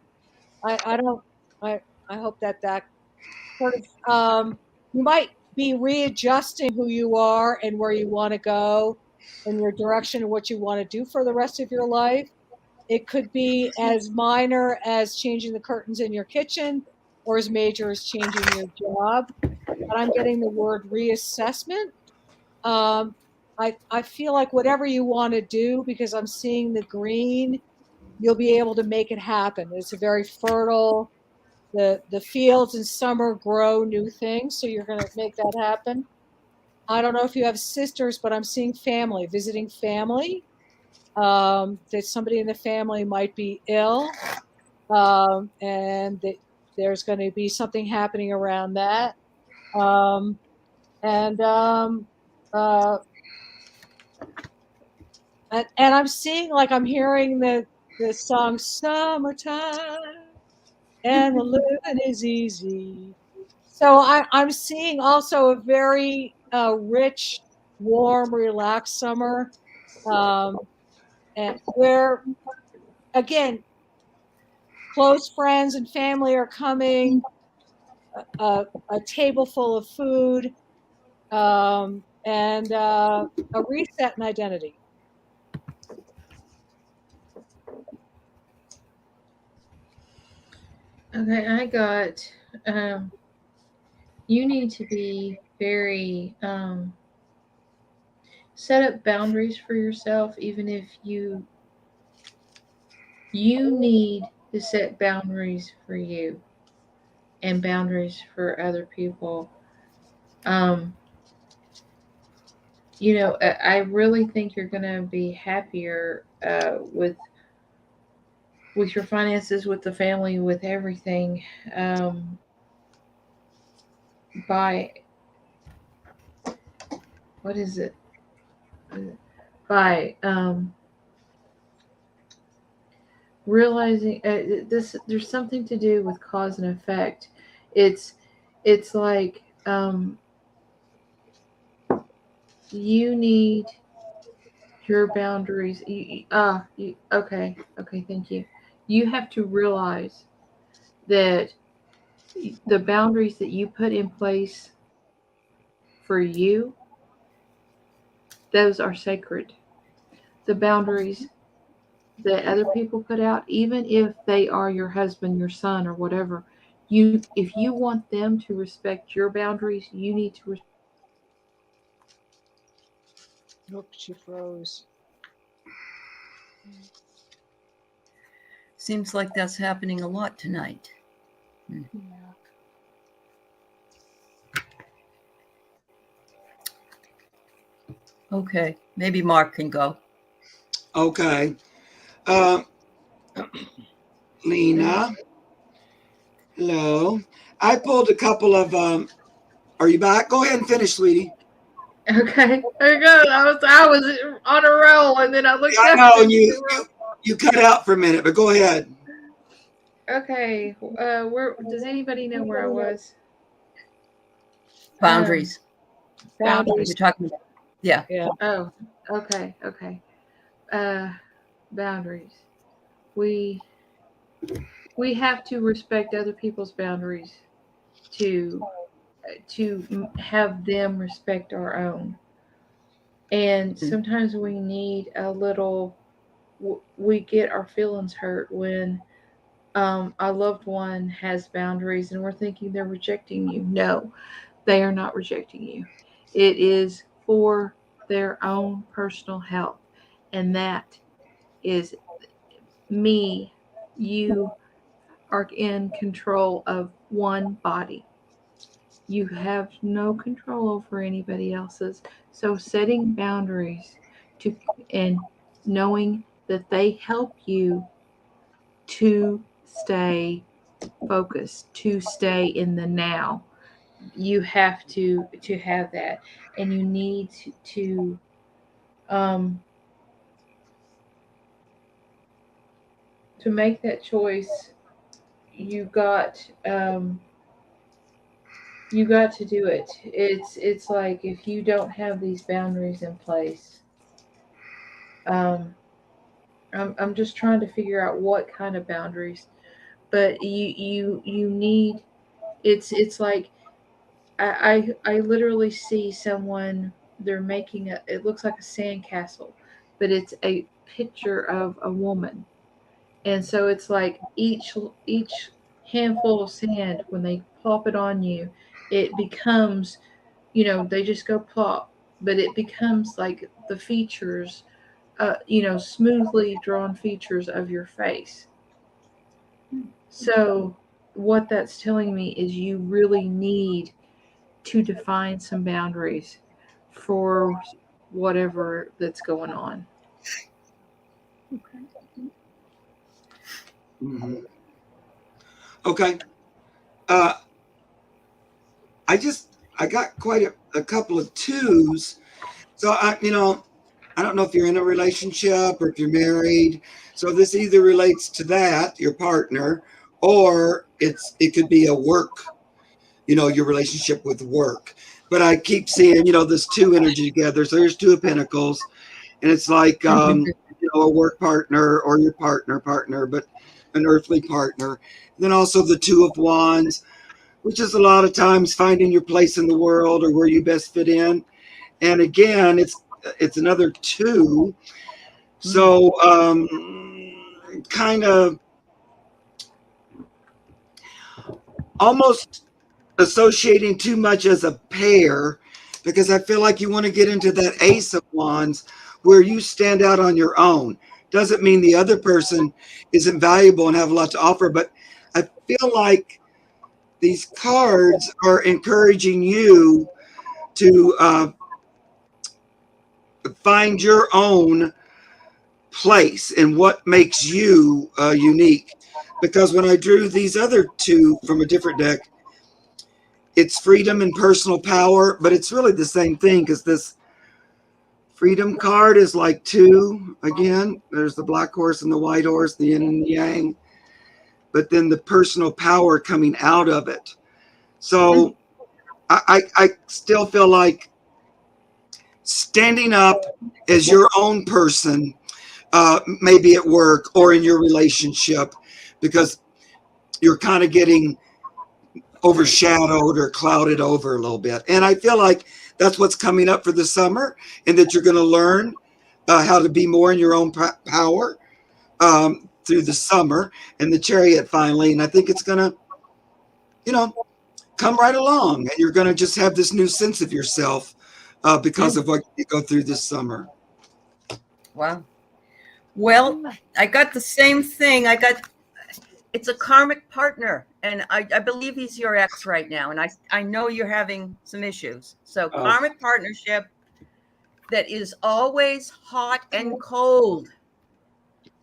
I don't I hope that sort of you might be readjusting who you are and where you want to go and your direction and what you want to do for the rest of your life. It could be as minor as changing the curtains in your kitchen or as major as changing your job. But I'm getting the word reassessment. I feel like whatever you want to do, because I'm seeing the green, you'll be able to make it happen. It's a very fertile, the fields in summer grow new things, so you're going to make that happen. I don't know if you have sisters, but I'm seeing family, visiting family. That somebody in the family might be ill, and that there's going to be something happening around that. Um, and uh, and I'm seeing, like, I'm hearing the song "Summertime" and the living is easy. So I'm seeing also a very rich, warm, relaxed summer, um, and where again close friends and family are coming, a table full of food, and a reset in identity. Okay, I got. You need to be very set up boundaries for yourself, even if you need to set boundaries for you and boundaries for other people. Um, I really think you're gonna be happier with your finances, with the family, with everything, um, by what is it? By realizing this, there's something to do with cause and effect. It's it's like you need your boundaries. Okay, thank you. You have to realize that the boundaries that you put in place for you, those are sacred. The boundaries that other people put out, even if they are your husband, your son, or whatever, if you want them to respect your boundaries, you need to Look, she froze. Seems like that's happening a lot tonight. Yeah. Okay, maybe Mark can go. Okay. Lena. Hello. I pulled a couple of. Are you back? Go ahead and finish, sweetie. Okay, there you go. I was on a roll, and then I looked Yeah, I up. know, And and you cut out for a minute, but go ahead. okay, where does anybody know where I was? Boundaries. Boundaries. You're talking about, yeah. Yeah. Oh, okay. Boundaries. We we have to respect other people's boundaries to have them respect our own. And sometimes we need a little. We get our feelings hurt when our loved one has boundaries, and we're thinking they're rejecting you. No, they are not rejecting you. It is for their own personal health, and that is me, you, are in control of one body. You have no control over anybody else's. So setting boundaries to and knowing that they help you to stay focused, to stay in the now. You have to have that, and you need um to make that choice. You got you got to do it. It's like if you don't have these boundaries in place, um I'm just trying to figure out what kind of boundaries, but you need, it's like I literally see someone, they're making a, it looks like a sandcastle, but it's a picture of a woman. And so it's like each handful of sand, when they plop it on you, it becomes, they just go plop, but it becomes like the features, smoothly drawn features of your face. So what that's telling me is you really need to define some boundaries for whatever that's going on. Mhm. Okay. I got quite a couple of twos. So I don't know if you're in a relationship or if you're married. So this either relates to that, your partner, or it could be a work, your relationship with work. But I keep seeing, this two energy together. So there's two of pentacles, and it's like a work partner or your partner, but an earthly partner. And then also the two of wands, which is a lot of times finding your place in the world or where you best fit in. And again, it's another two. So kind of almost associating too much as a pair, because I feel like you want to get into that ace of wands where you stand out on your own. Doesn't mean the other person isn't valuable and have a lot to offer, but I feel like these cards are encouraging you to find your own place and what makes you unique. Because when I drew these other two from a different deck, it's freedom and personal power, but it's really the same thing, because this freedom card is like two again. There's the black horse and the white horse, the yin and the yang, but then the personal power coming out of it. So I still feel like standing up as your own person, maybe at work or in your relationship, because you're kind of getting overshadowed or clouded over a little bit. And I feel like that's what's coming up for the summer, and that you're going to learn how to be more in your own power through the summer and the Chariot finally. And I think it's going to, come right along, and you're going to just have this new sense of yourself because of what you go through this summer. Wow. Well, I got the same thing. It's a karmic partner, and I believe he's your ex right now, and I know you're having some issues. So karmic partnership that is always hot and cold,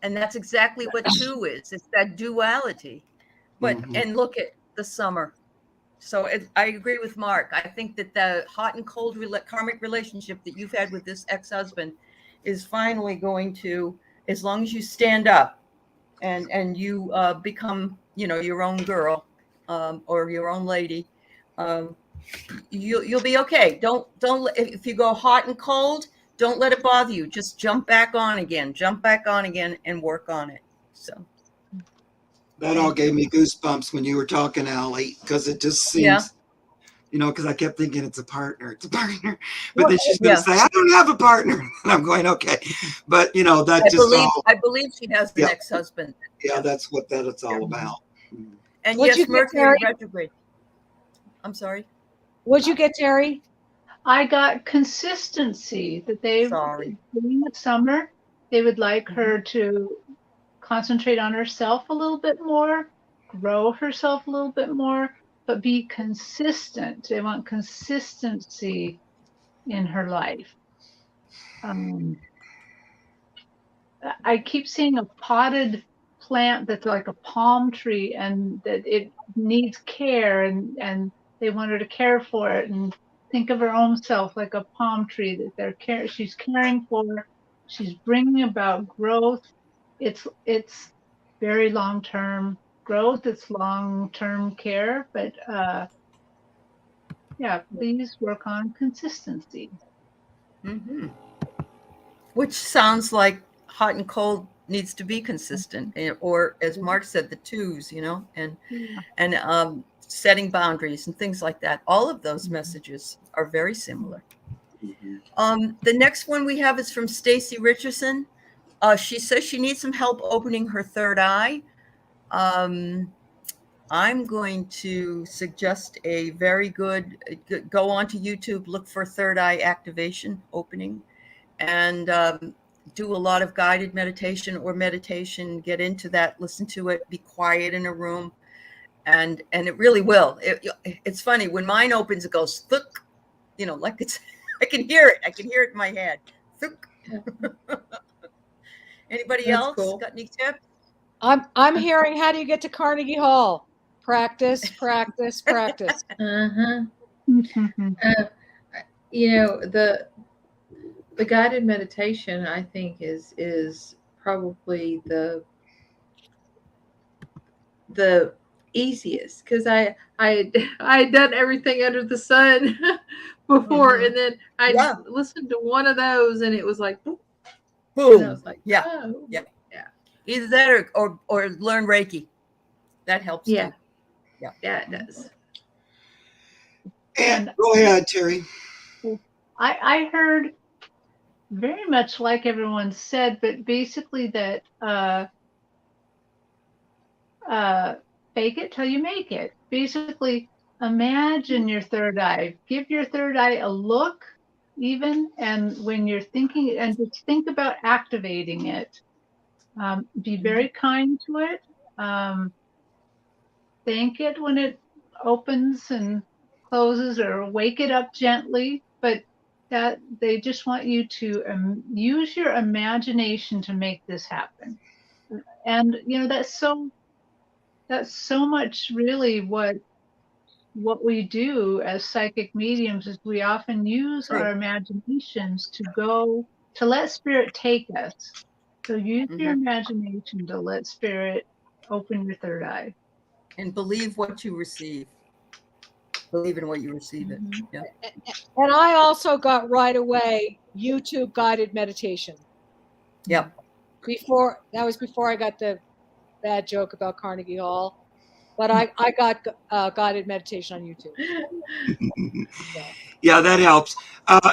and that's exactly what two is. It's that duality. But and look at the summer. So I agree with Mark. I think that the hot and cold karmic relationship that you've had with this ex-husband is finally going to, as long as you stand up and you become, your own girl or your own lady, you'll be okay. Don't if you go hot and cold, don't let it bother you. Just jump back on again, and work on it. So that all gave me goosebumps when you were talking, Allie, because it just seems, because I kept thinking it's a partner. But then she's going to say, I don't have a partner. And I'm going, okay. But, I believe she has an ex-husband. Yeah, that's what it's all about. And yes, Mercury retrograde. I'm sorry. What'd you get, Terry? I got consistency that during the summer, they would like her to concentrate on herself a little bit more, grow herself a little bit more, but be consistent. They want consistency in her life. I keep seeing a potted plant that's like a palm tree, and that it needs care, and they want her to care for it and think of her own self like a palm tree that she's caring for. She's bringing about growth. It's very long-term growth. It's long-term care, but yeah, please work on consistency. Mm-hmm. Which sounds like hot and cold needs to be consistent, or as Mark said, the twos, and setting boundaries and things like that. All of those messages are very similar. The next one we have is from Stacy Richardson. She says she needs some help opening her third eye. I'm going to suggest a very good, go onto YouTube, look for third eye activation opening, and do a lot of guided meditation or meditation, get into that, listen to it, be quiet in a room. And it really will. It's funny, when mine opens, it goes thuk, like it's, I can hear it. I can hear it in my head. Thuk. Anybody That's else cool. got any tips? I'm hearing, how do you get to Carnegie Hall? Practice, practice, practice. The guided meditation, I think, is probably the easiest, because I had done everything under the sun before, and then I listened to one of those, and it was like boom. And I was like, yeah. Oh. Yeah. Either that or learn Reiki. That helps Yeah. too. Yeah, it does. And go ahead, Terri. I heard very much like everyone said, but basically that fake it till you make it. Basically, imagine your third eye. Give your third eye a look, even, and when you're thinking, and just think about activating it. Be very kind to it. Thank it when it opens and closes, or wake it up gently. But that they just want you to use your imagination to make this happen. And that's so much really what we do as psychic mediums, is we often use our imaginations to let spirit take us. So use your imagination to let spirit open your third eye. And believe what you receive. Believe in what you receive it. Yeah. And I also got right away YouTube guided meditation. Yep. Before I got the bad joke about Carnegie Hall, but I got guided meditation on YouTube. Yeah, that helps.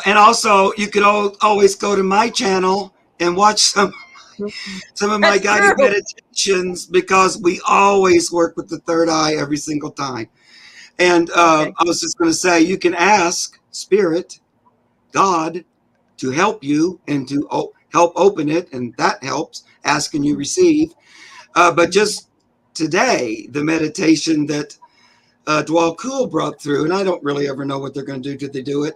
And also, you could always go to my channel and watch some of my guided meditations, because we always work with the third eye every single time. And I was just going to say, you can ask Spirit, God, to help you and to help open it, and that helps. Ask and you receive. But just today, the meditation that Dwal Kul brought through, and I don't really ever know what they're going to do. Did they do it?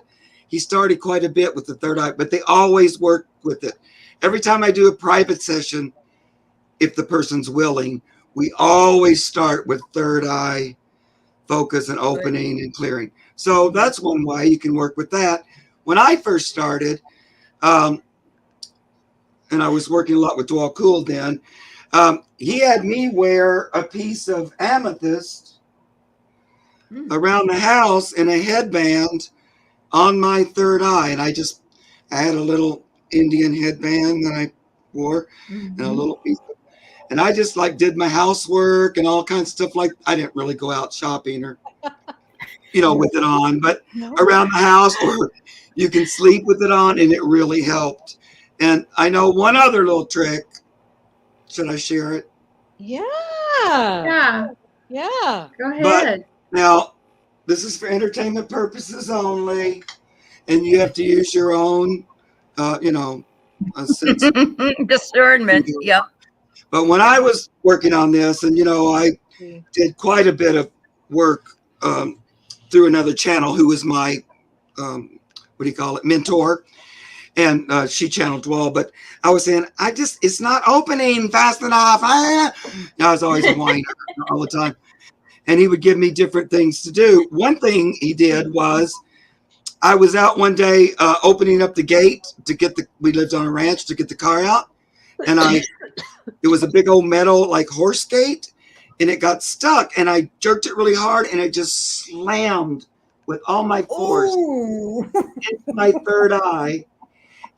He started quite a bit with the third eye, but they always work with it. Every time I do a private session, if the person's willing, we always start with third eye focus and opening and clearing. So that's one way you can work with that. When I first started, and I was working a lot with Dwal Kul then, he had me wear a piece of amethyst around the house in a headband on my third eye. And I had a little Indian headband that I wore, and a little piece of, and I just did my housework and all kinds of stuff. I didn't really go out shopping or, with it on, but around the house, or you can sleep with it on, and it really helped. And I know one other little trick. Should I share it? Yeah. Go ahead. But now, this is for entertainment purposes only, and you have to use your own, sense. Discernment. Yep. But when I was working on this, and I see. did quite a bit of work through another channel who was my, what do you call it, mentor. And she channeled Dwell. But I was saying, it's not opening fast enough. I was always a whiner all the time. And he would give me different things to do. One thing he did was, I was out one day opening up the gate to get we lived on a ranch, to get the car out. And it was a big old metal like horse gate, and it got stuck, and I jerked it really hard, and it just slammed with all my force into my third eye.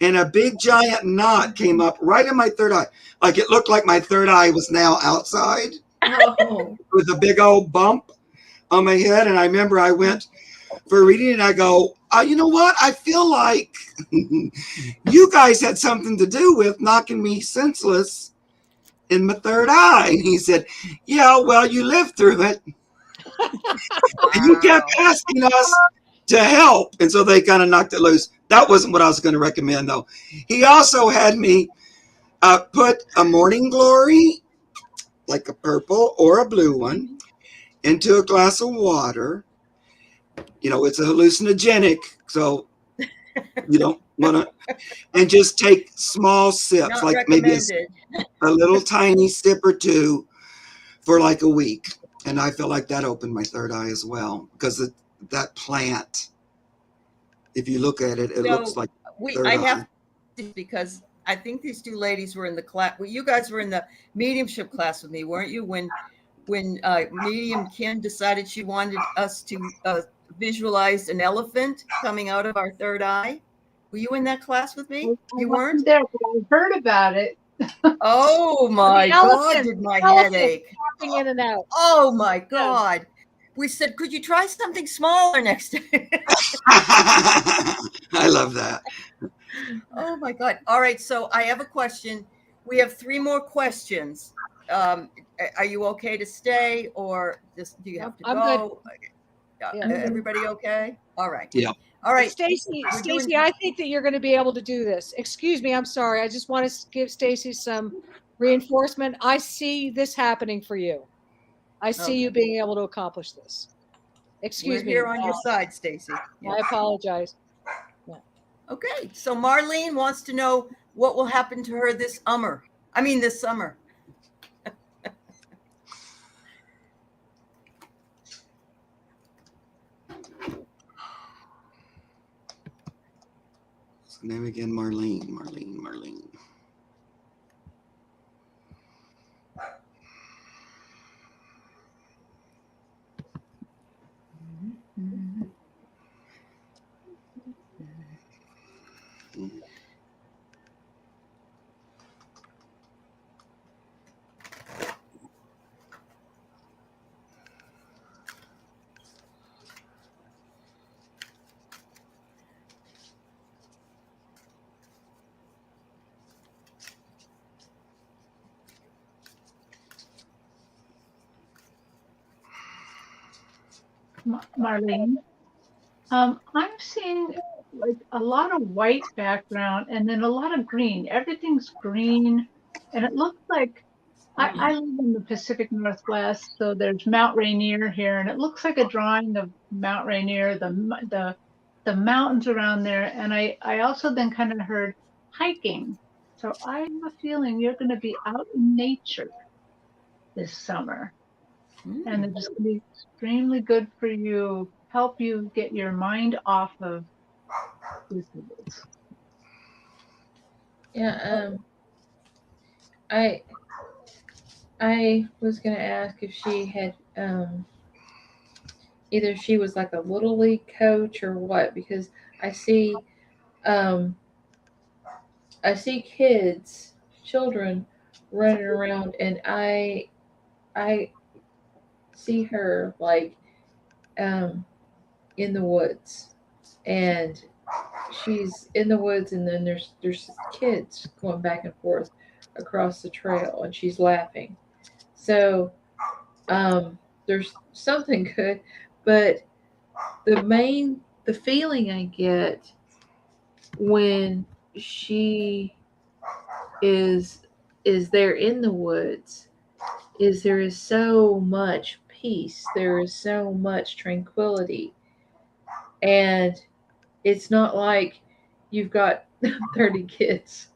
And a big giant knot came up right in my third eye. Like it looked like my third eye was now outside. Oh. With a big old bump on my head. And I remember I went for a reading, and I go, you know what? I feel like you guys had something to do with knocking me senseless in my third eye. And he said, yeah, well, you lived through it. And you kept asking us to help. And so they kind of knocked it loose. That wasn't what I was going to recommend, though. He also had me put a morning glory, like a purple or a blue one, into a glass of water. You know, it's a hallucinogenic, so you don't want to, and just take small sips, Not like maybe recommended. a little tiny sip or two for like a week. And I feel like that opened my third eye as well, because that plant, if you look at it, it looks like third I eye. have to, because I think these two ladies were in the class. Well, you guys were in the mediumship class with me, weren't you? When medium Kim decided she wanted us to visualize an elephant coming out of our third eye. Were you in that class with me? You weren't? There, but I heard about it. Oh my God, did my head ache. Popping in and out. Oh my God. We said, could you try something smaller next time? I love that. Oh my God. All right. So I have a question. We have 3 more questions. Are you okay to stay, or just do you have to I'm go? Yeah. Everybody okay? All right. Yeah. All right. Stacy, We're doing- Stacy, I think that you're going to be able to do this. Excuse me, I'm sorry. I just want to give Stacy some reinforcement. I see this happening for you. I see you being able to accomplish this. Excuse We're me. here on your side, Stacy. I apologize. Okay. So Marlene wants to know what will happen to her this summer. What's the name again? Marlene. Marlene, I'm seeing like a lot of white background and then a lot of green. Everything's green, and it looks like I live in the Pacific Northwest, so there's Mount Rainier here, and it looks like a drawing of Mount Rainier, the mountains around there. And I also then kind of heard hiking. So I have a feeling you're going to be out in nature this summer. And it's just going to be extremely good for you, help you get your mind off of this. Yeah, I was gonna ask if she had either she was like a little league coach or what, because I see children running around, and I see her like in the woods, and she's in the woods, and then there's kids going back and forth across the trail, and she's laughing. So there's something good, but the feeling I get when she is there in the woods is there is so much peace, there is so much tranquility, and it's not like you've got 30 kids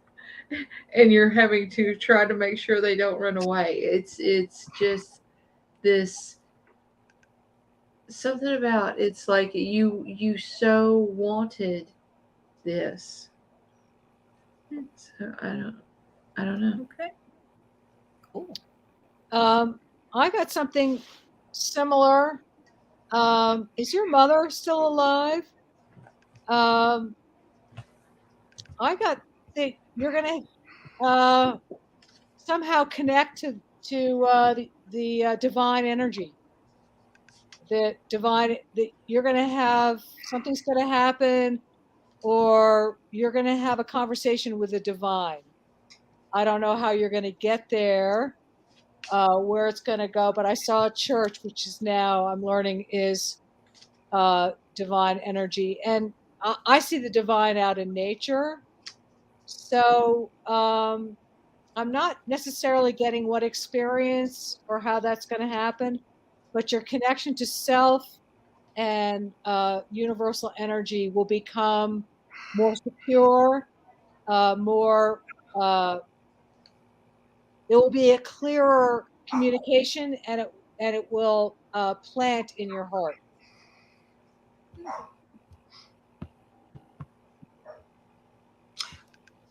and you're having to try to make sure they don't run away. It's just this something about it's like you so wanted this. So I don't know. Okay. Cool. I got something similar. Is your mother still alive? I got that you're gonna somehow connect to the divine energy. The divine that you're gonna have something's gonna happen, or you're gonna have a conversation with the divine. I don't know how you're gonna get there, where it's gonna go, but I saw a church, which is now I'm learning is divine energy, and I see the divine out in nature. So I'm not necessarily getting what experience or how that's going to happen, but your connection to self and universal energy will become more secure, more. It will be a clearer communication, and it will plant in your heart.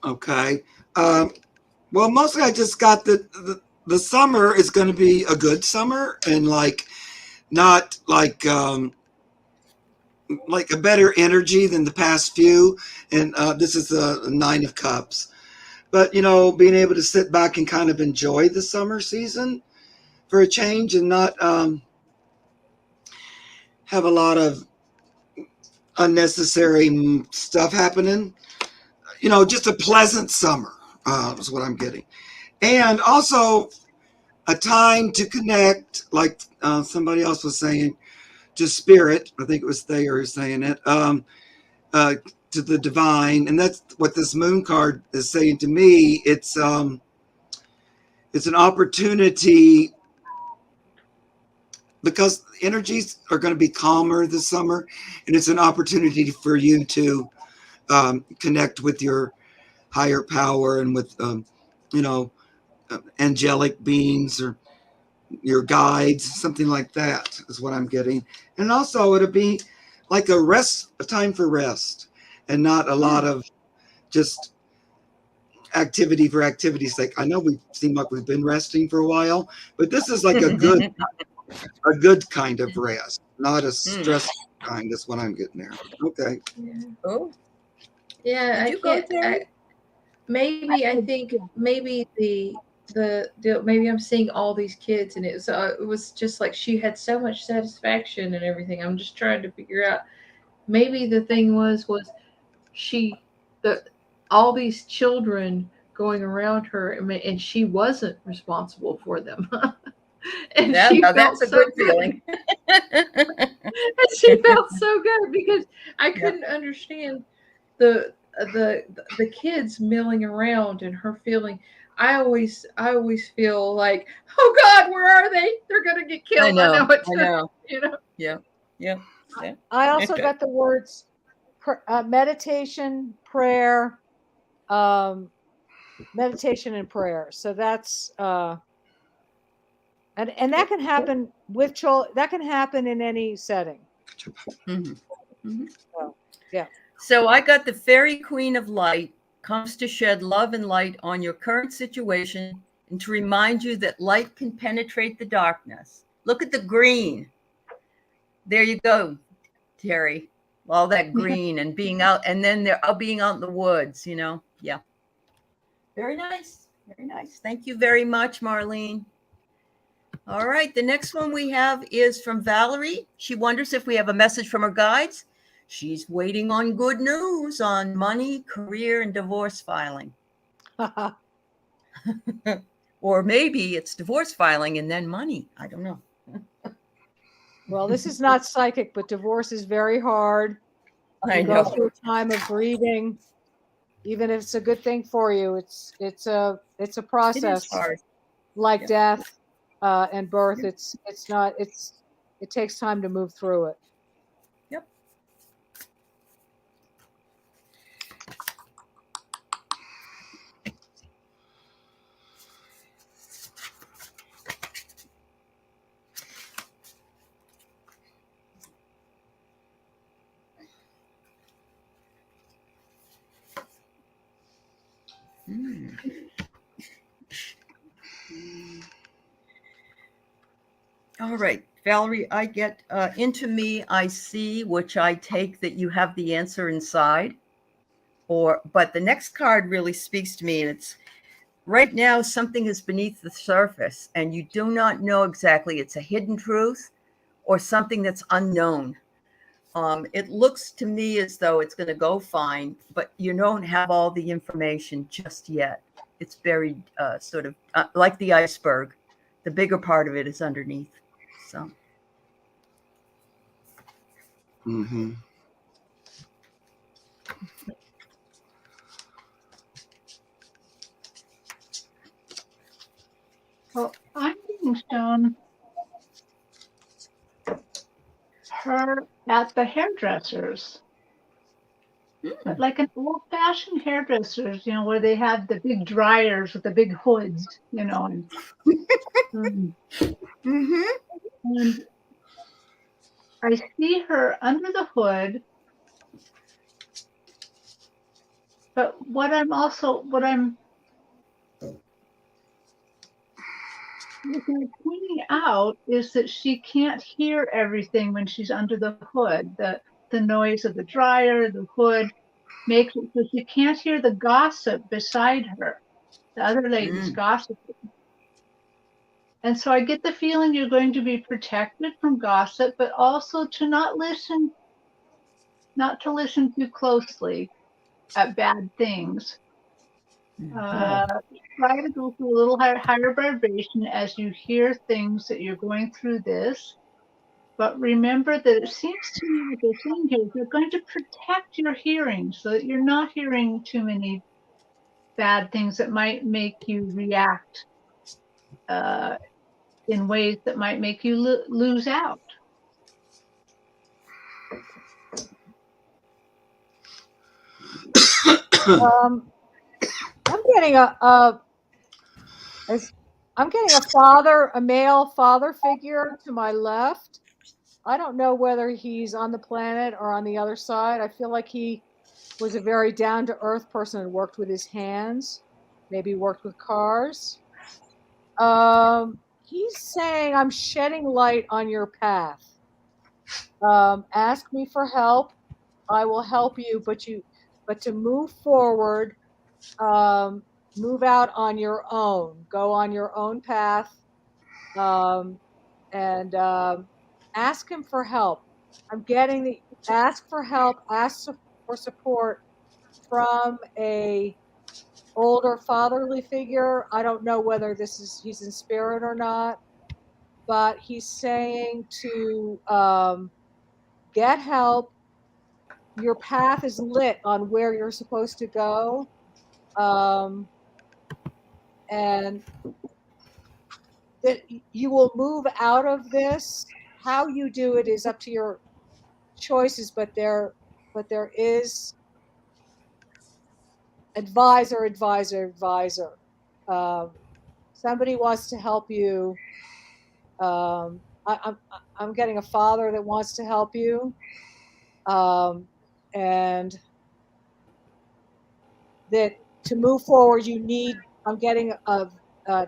Okay. Well, mostly I just got the summer is going to be a good summer, and not like a better energy than the past few. And this is the Nine of Cups. But being able to sit back and kind of enjoy the summer season for a change, and not have a lot of unnecessary stuff happening. Just a pleasant summer is what I'm getting. And also a time to connect, like somebody else was saying, to spirit. I think it was Thayer who was saying it, to the divine. And that's what this moon card is saying to me. It's an opportunity, because energies are going to be calmer this summer, and it's an opportunity for you to connect with your higher power, and with angelic beings, or your guides, something like that is what I'm getting. And also it'll be like a time for rest, and not a lot of just activity for activity's sake. I know we seem like we've been resting for a while, but this is like a good kind of rest, not a stressful kind. That's what I'm getting there. Okay. Yeah. Oh, Yeah, did I you go, can't. Terry? Maybe I think maybe the maybe I'm seeing all these kids, and it was just like she had so much satisfaction and everything. I'm just trying to figure out. Maybe the thing was she the all these children going around her, and she wasn't responsible for them. And Yeah, she now felt that's a so good good. feeling. And she felt so good because I Yeah. couldn't understand the the kids milling around and her feeling. I always feel like, oh God, where are they? They're gonna get I killed. I know. know it's I know. you know. Yeah. Yeah. Yeah. I also got the words meditation, prayer, meditation and prayer. So that's and that can happen with children. That can happen in any setting. Mhm. Mhm. So, yeah. So I got the fairy queen of light comes to shed love and light on your current situation, and to remind you that light can penetrate the darkness. Look at the green. There you go, Terry. All that green and being out, and then they're being out in the woods, Yeah. Very nice. Very nice. Thank you very much, Marlene. All right. The next one we have is from Valerie. She wonders if we have a message from her guides. She's waiting on good news on money, career, and divorce filing. Or maybe it's divorce filing and then money. I don't know. Well, this is not psychic, but divorce is very hard. I You know. go through a time of grieving, even if it's a good thing for you. It's a It is process, hard. like Yeah. death. and birth. It takes time to move through it. Yep. All right, Valerie, I get into me, I see, which I take that you have the answer inside. But the next card really speaks to me, and it's right now something is beneath the surface, and you do not know exactly. It's a hidden truth or something that's unknown. It looks to me as though it's going to go fine, but you don't have all the information just yet. It's buried sort of like the iceberg. The bigger part of it is underneath. So. Mm-hmm. Well, I'm being shown her at the hairdresser's, but like an old-fashioned hairdresser's, where they have the big dryers with the big hoods, and Mm-hmm. and I see her under the hood. But what I'm pointing out is that she can't hear everything when she's under the hood. The noise of the dryer, the hood, makes it so she can't hear the gossip beside her, the other ladies gossiping. And so I get the feeling you're going to be protected from gossip, but also to not to listen too closely at bad things. Try to go through a little higher vibration as you hear things that you're going through this. But remember that it seems to me what they're saying here is they're going to protect your hearing so that you're not hearing too many bad things that might make you react in ways that might make you lose out. I'm getting a male father figure to my left. I don't know whether he's on the planet or on the other side. I feel like he was a very down-to-earth person and worked with his hands, maybe worked with cars. He's saying, I'm shedding light on your path. Ask me for help. I will help you, but to move forward, move out on your own, go on your own path, and ask him for help. I'm getting the ask for help, ask for support from a older fatherly figure. I don't know whether he's in spirit or not, but he's saying to get help. Your path is lit on where you're supposed to go. And that you will move out of this. How you do it is up to your choices, but there is advisor. Somebody wants to help you. I'm getting a father that wants to help you, and that to move forward you need. I'm getting an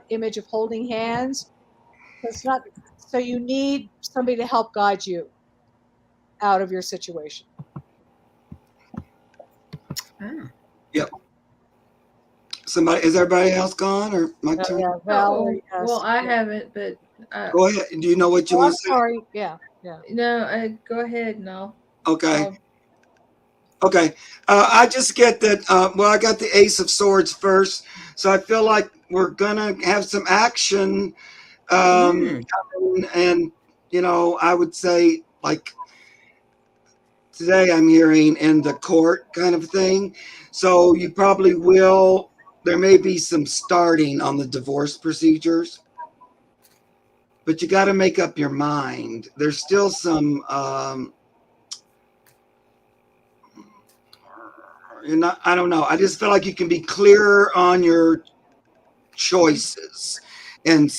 image of holding hands. It's not so you need somebody to help guide you out of your situation. Yep. Is everybody else gone, or my turn? Yeah, Valerie. Well, I haven't, but Go ahead. Do you know what you want to say? Sorry. Yeah. No, go ahead, no. Okay. Okay. I just get that. I got the Ace of Swords first, so I feel like we're gonna have some action. And I would say like today I'm hearing in the court kind of thing. So you probably will. There may be some starting on the divorce procedures. but you got to make up your mind. There's still some, you're not, I don't know. I just feel like you can be clearer on your choices and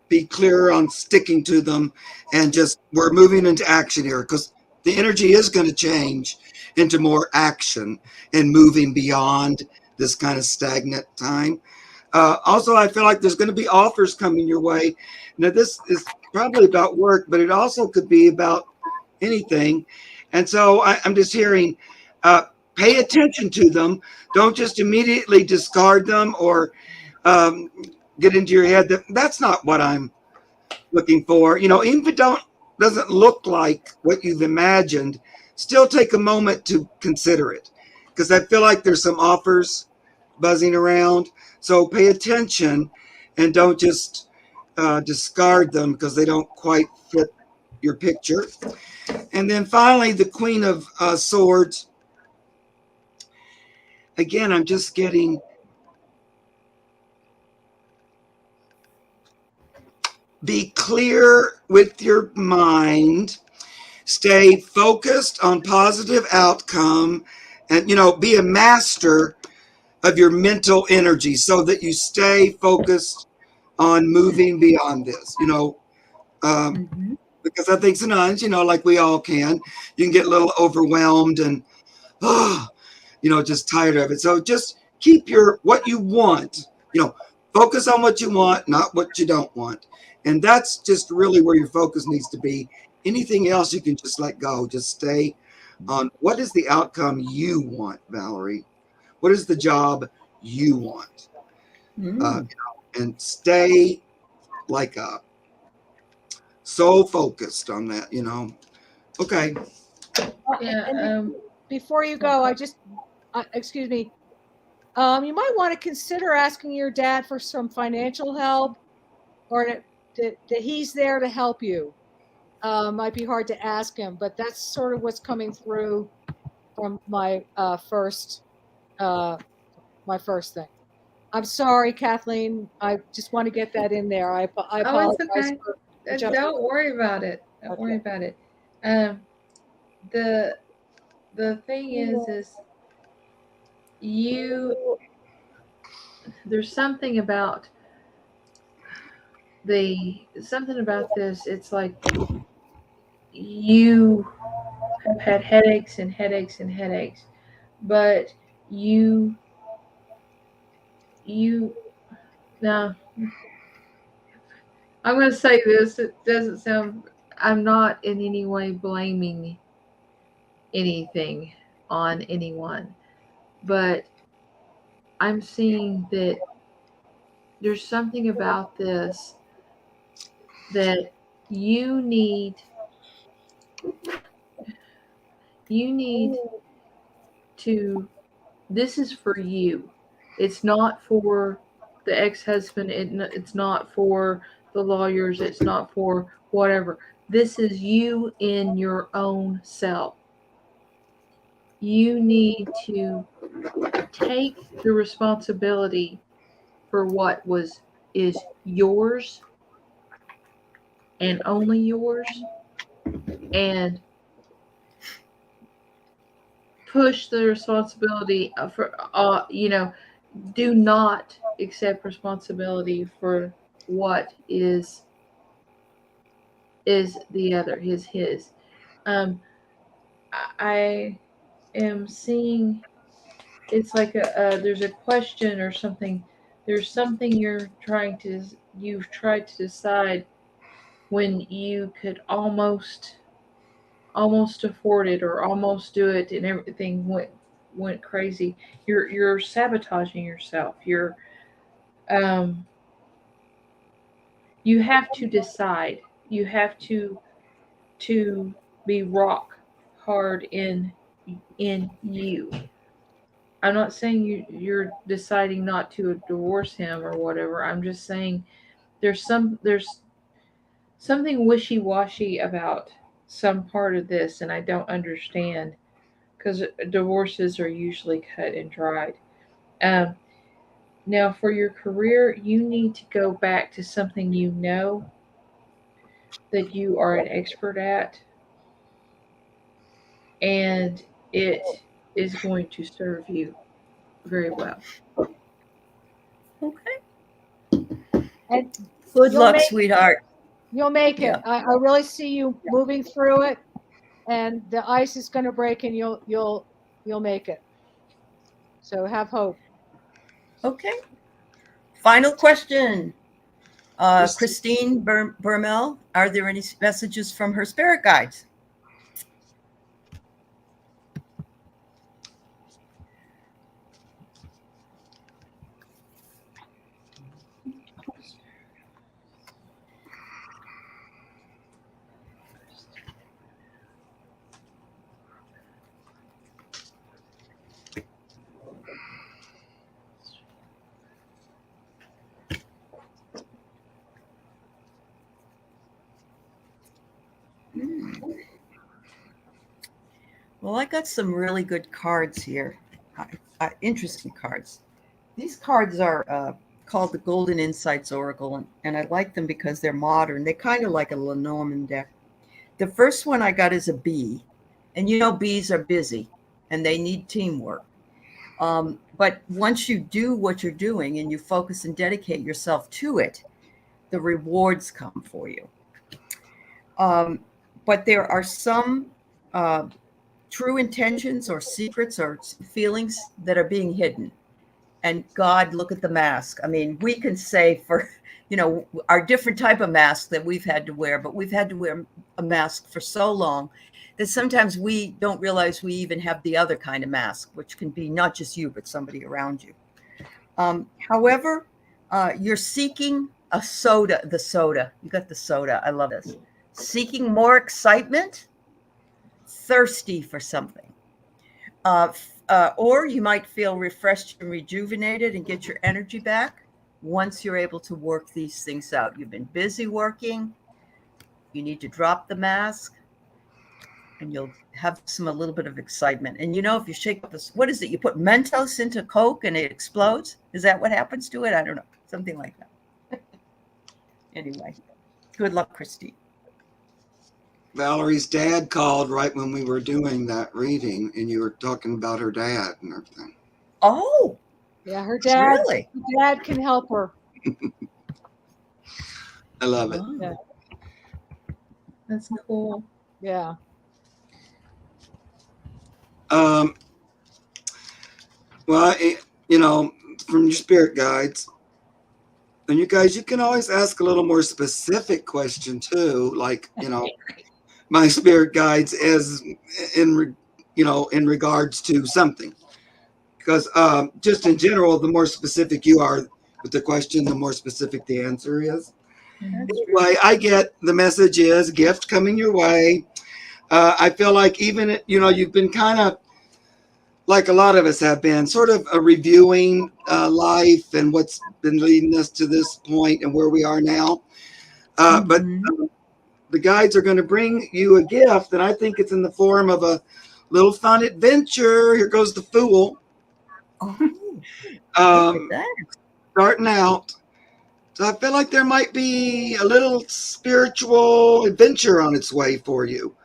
be clearer on sticking to them, and just we're moving into action here, because the energy is going to change into more action and moving beyond this kind of stagnant time. Also, I feel like there's going to be offers coming your way. Now, this is probably about work, but it also could be about anything. And so I'm just hearing, pay attention to them. Don't just immediately discard them or get into your head that that's not what I'm looking for. You know, even if it doesn't look like what you've imagined, still take a moment to consider it, because I feel like there's some offers buzzing around. So pay attention and don't just discard them because they don't quite fit your picture. And then finally, the Queen of Swords. Again, I'm just getting be clear with your mind, stay focused on positive outcome, and, you know, be a master of your mental energy so that you stay focused on moving beyond this, you know, because I think sometimes, you know, like we all can, you can get a little overwhelmed and, you know, just tired of it. So just keep what you want, you know, focus on what you want, not what you don't want. And that's just really where your focus needs to be. Anything else you can just let go. Just stay on what is the outcome you want, Valerie? What is the job you want? And stay like so focused on that, you know. Okay. Yeah. And before you go, I just, excuse me, you might want to consider asking your dad for some financial help, or that he's there to help you. Might be hard to ask him, but that's sort of what's coming through from my first thing. I'm sorry, Kathleen. I just want to get that in there. I apologize. It's okay. Don't worry about it. Don't worry about it. The thing is there's something about this. It's like you have had headaches and headaches and headaches, but you now I'm going to say this. It doesn't sound. I'm not in any way blaming anything on anyone, but I'm seeing that there's something about this that you need to, this is for you. It's not for the ex-husband. It's not for the lawyers. It's not for whatever. This is you in your own self. You need to take the responsibility for what is yours and only yours, and push the responsibility for do not accept responsibility for what is the other, his. I am seeing it's like there's a question or something. There's something you've tried to decide when you could almost afford it or almost do it, and everything went crazy. You're sabotaging yourself. You have to decide. You have to be rock hard in you. I'm not saying you're deciding not to divorce him or whatever. I'm just saying there's something wishy-washy about some part of this, and I don't understand, because divorces are usually cut and dried. Um, Now, for your career, you need to go back to something you know that you are an expert at, and it is going to serve you very well. Okay. And Good you'll luck, make sweetheart. you'll make it. Yeah. I really see you moving through it, and the ice is going to break, and you'll make it. So have hope. Okay. Final question. Christine. Christine Bermel, are there any messages from her spirit guides? Well, I got some really good cards here. Interesting cards. These cards are called the Golden Insights Oracle, and I like them because they're modern. They're kind of like a Lenormand deck. The first one I got is a bee, and you know bees are busy and they need teamwork. But once you do what you're doing and you focus and dedicate yourself to it, the rewards come for you. But there are some true intentions or secrets or feelings that are being hidden. And God, look at the mask. I mean, we can say for, our different type of mask that we've had to wear, but we've had to wear a mask for so long that sometimes we don't realize we even have the other kind of mask, which can be not just you, but somebody around you. However, you're seeking the soda. You got the soda. I love this. Seeking more excitement, thirsty for something. Or you might feel refreshed and rejuvenated and get your energy back once you're able to work these things out. You've been busy working. You need to drop the mask and you'll have a little bit of excitement. And if you shake up this, what is it? You put Mentos into Coke and it explodes? Is that what happens to it? I don't know. Something like that. Anyway, good luck, Christine. Valerie's dad called right when we were doing that reading, and you were talking about her dad and everything. Oh, yeah, her dad. Really? Her dad can help her. I love it. Oh. Yeah. That's cool. Yeah. Well, from your spirit guides, and you guys, you can always ask a little more specific question too, like my spirit guides as in regards to something, because just in general, the more specific you are with the question, the more specific the answer is. Anyway, I get the message is gift coming your way. I feel like even you've been kind of like a lot of us have been sort of reviewing life and what's been leading us to this point and where we are now. But the guides are going to bring you a gift, and I think it's in the form of a little fun adventure. Here goes the Fool. Starting out. So I feel like there might be a little spiritual adventure on its way for you.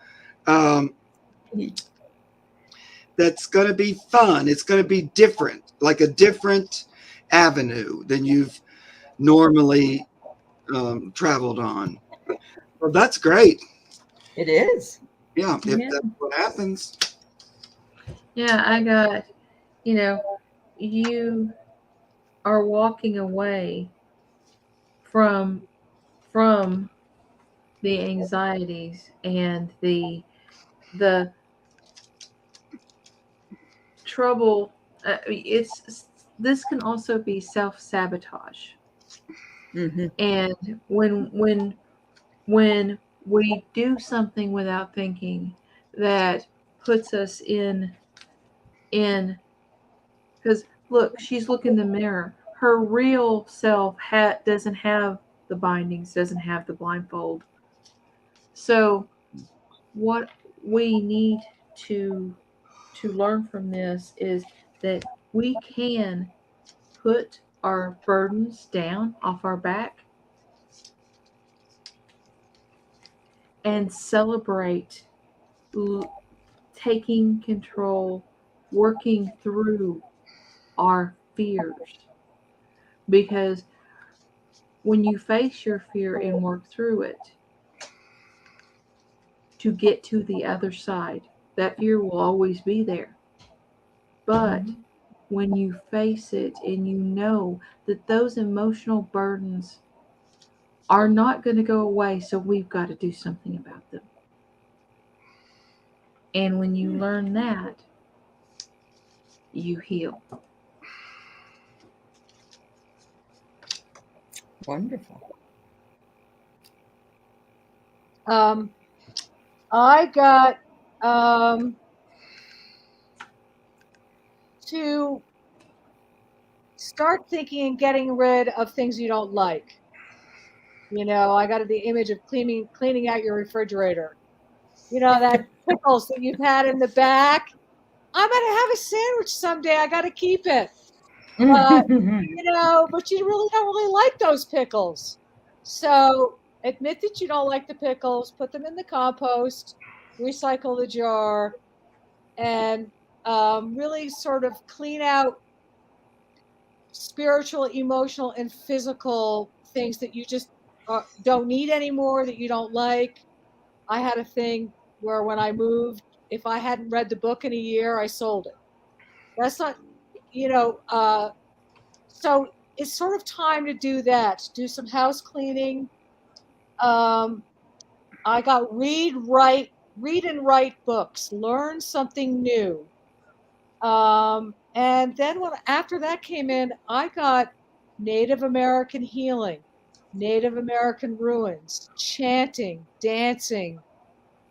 That's going to be fun. It's going to be different, like a different avenue than you've normally traveled on. Well, that's great. It is. Yeah, if that's what happens. Yeah, I got, you are walking away from the anxieties and the trouble. This can also be self-sabotage. Mm-hmm. And when we do something without thinking, that puts us in because look, she's looking in the mirror. Her real self doesn't have the bindings, doesn't have the blindfold. So what we need to learn from this is that we can put our burdens down off our back and celebrate taking control, working through our fears. Because when you face your fear and work through it to get to the other side, that fear will always be there. But when you face it and you know that those emotional burdens are not going to go away, so we've got to do something about them. And when you learn that, you heal. Wonderful. I got to start thinking and getting rid of things you don't like. You know, I got the image of cleaning out your refrigerator. You know, that pickles that you've had in the back. I'm gonna have a sandwich someday. I got to keep it. But you know, but you really don't really like those pickles. So admit that you don't like the pickles. Put them in the compost. Recycle the jar, and really sort of clean out spiritual, emotional, and physical things that you just don't need anymore, that you don't like. I had a thing where when I moved, if I hadn't read the book in a year, I sold it. That's not, you know, so it's sort of time to do that, do some house cleaning. I got read and write books, learn something new. And then after that came in, I got Native American healing, Native American ruins, chanting, dancing,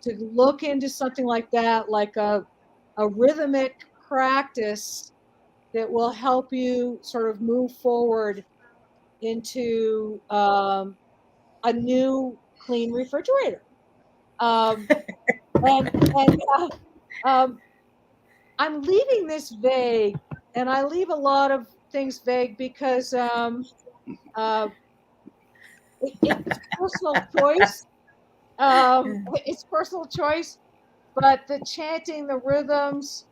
to look into something like that, like a rhythmic practice that will help you sort of move forward into a new clean refrigerator. And I'm leaving this vague, and I leave a lot of things vague because it's personal choice. It's personal choice, but the chanting, the rhythms.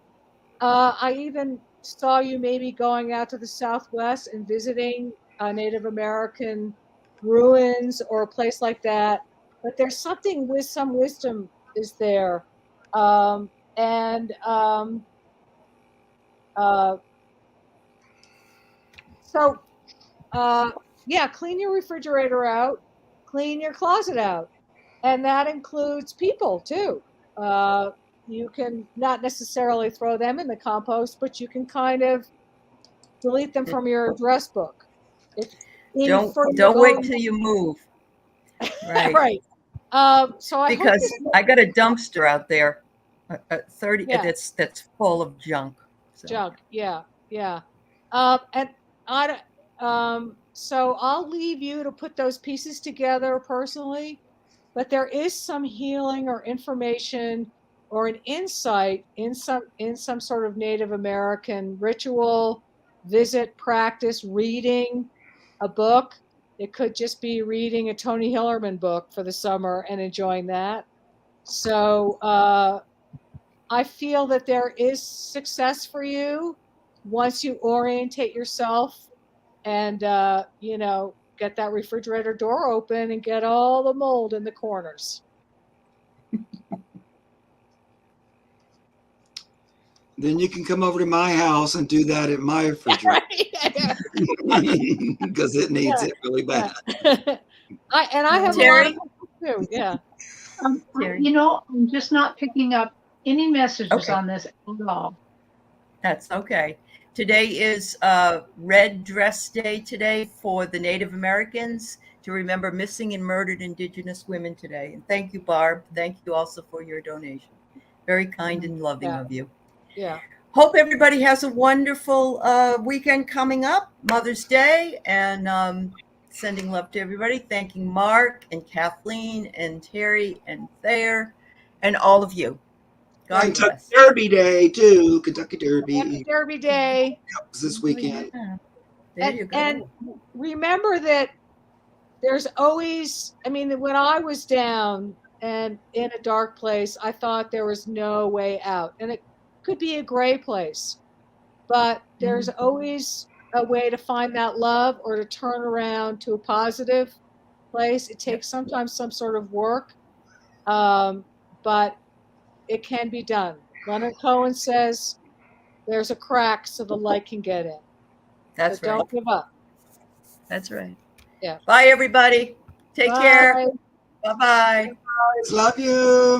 I even saw you maybe going out to the Southwest and visiting Native American ruins or a place like that. But there's something with some wisdom is there. And so, yeah, clean your refrigerator out, clean your closet out. And that includes people too. You can not necessarily throw them in the compost, but you can kind of delete them from your address book. Don't wait till you move. Right. Right. So I because I got a dumpster out there, 30 Yeah. that's full of junk. So. Junk. Yeah. Yeah. And I so I'll leave you to put those pieces together personally, but there is some healing or information or an insight in some sort of Native American ritual, visit, practice, reading a book. It could just be reading a Tony Hillerman book for the summer and enjoying that. So I feel that there is success for you once you orientate yourself and you know, get that refrigerator door open and get all the mold in the corners. Then you can come over to my house and do that at my refrigerator because it needs it really bad. I have Terri? a lot of too. Yeah. You know, I'm just not picking up any messages Okay. on this at all. That's okay. Today is Red Dress Day today for the Native Americans to remember missing and murdered Indigenous women today. And thank you, Barb. Thank you also for your donation. Very kind and loving of you. Yeah. Hope everybody has a wonderful weekend coming up, Mother's Day, and sending love to everybody. Thanking Mark and Kathleen and Terri and Thayer and all of you. God Kentucky bless. Derby Day too. Kentucky Derby. Happy Derby Day. Yep, it's this weekend. Yeah. There you go. And remember that there's always, I mean, when I was down, and in a dark place. I thought there was no way out. And it could be a gray place, but there's always a way to find that love or to turn around to a positive place. It takes sometimes some sort of work, but it can be done. Leonard Cohen says there's a crack so the light can get in. That's So right. don't give up. That's right. Yeah. Bye, everybody. Take care. Bye. Bye-bye. Love you.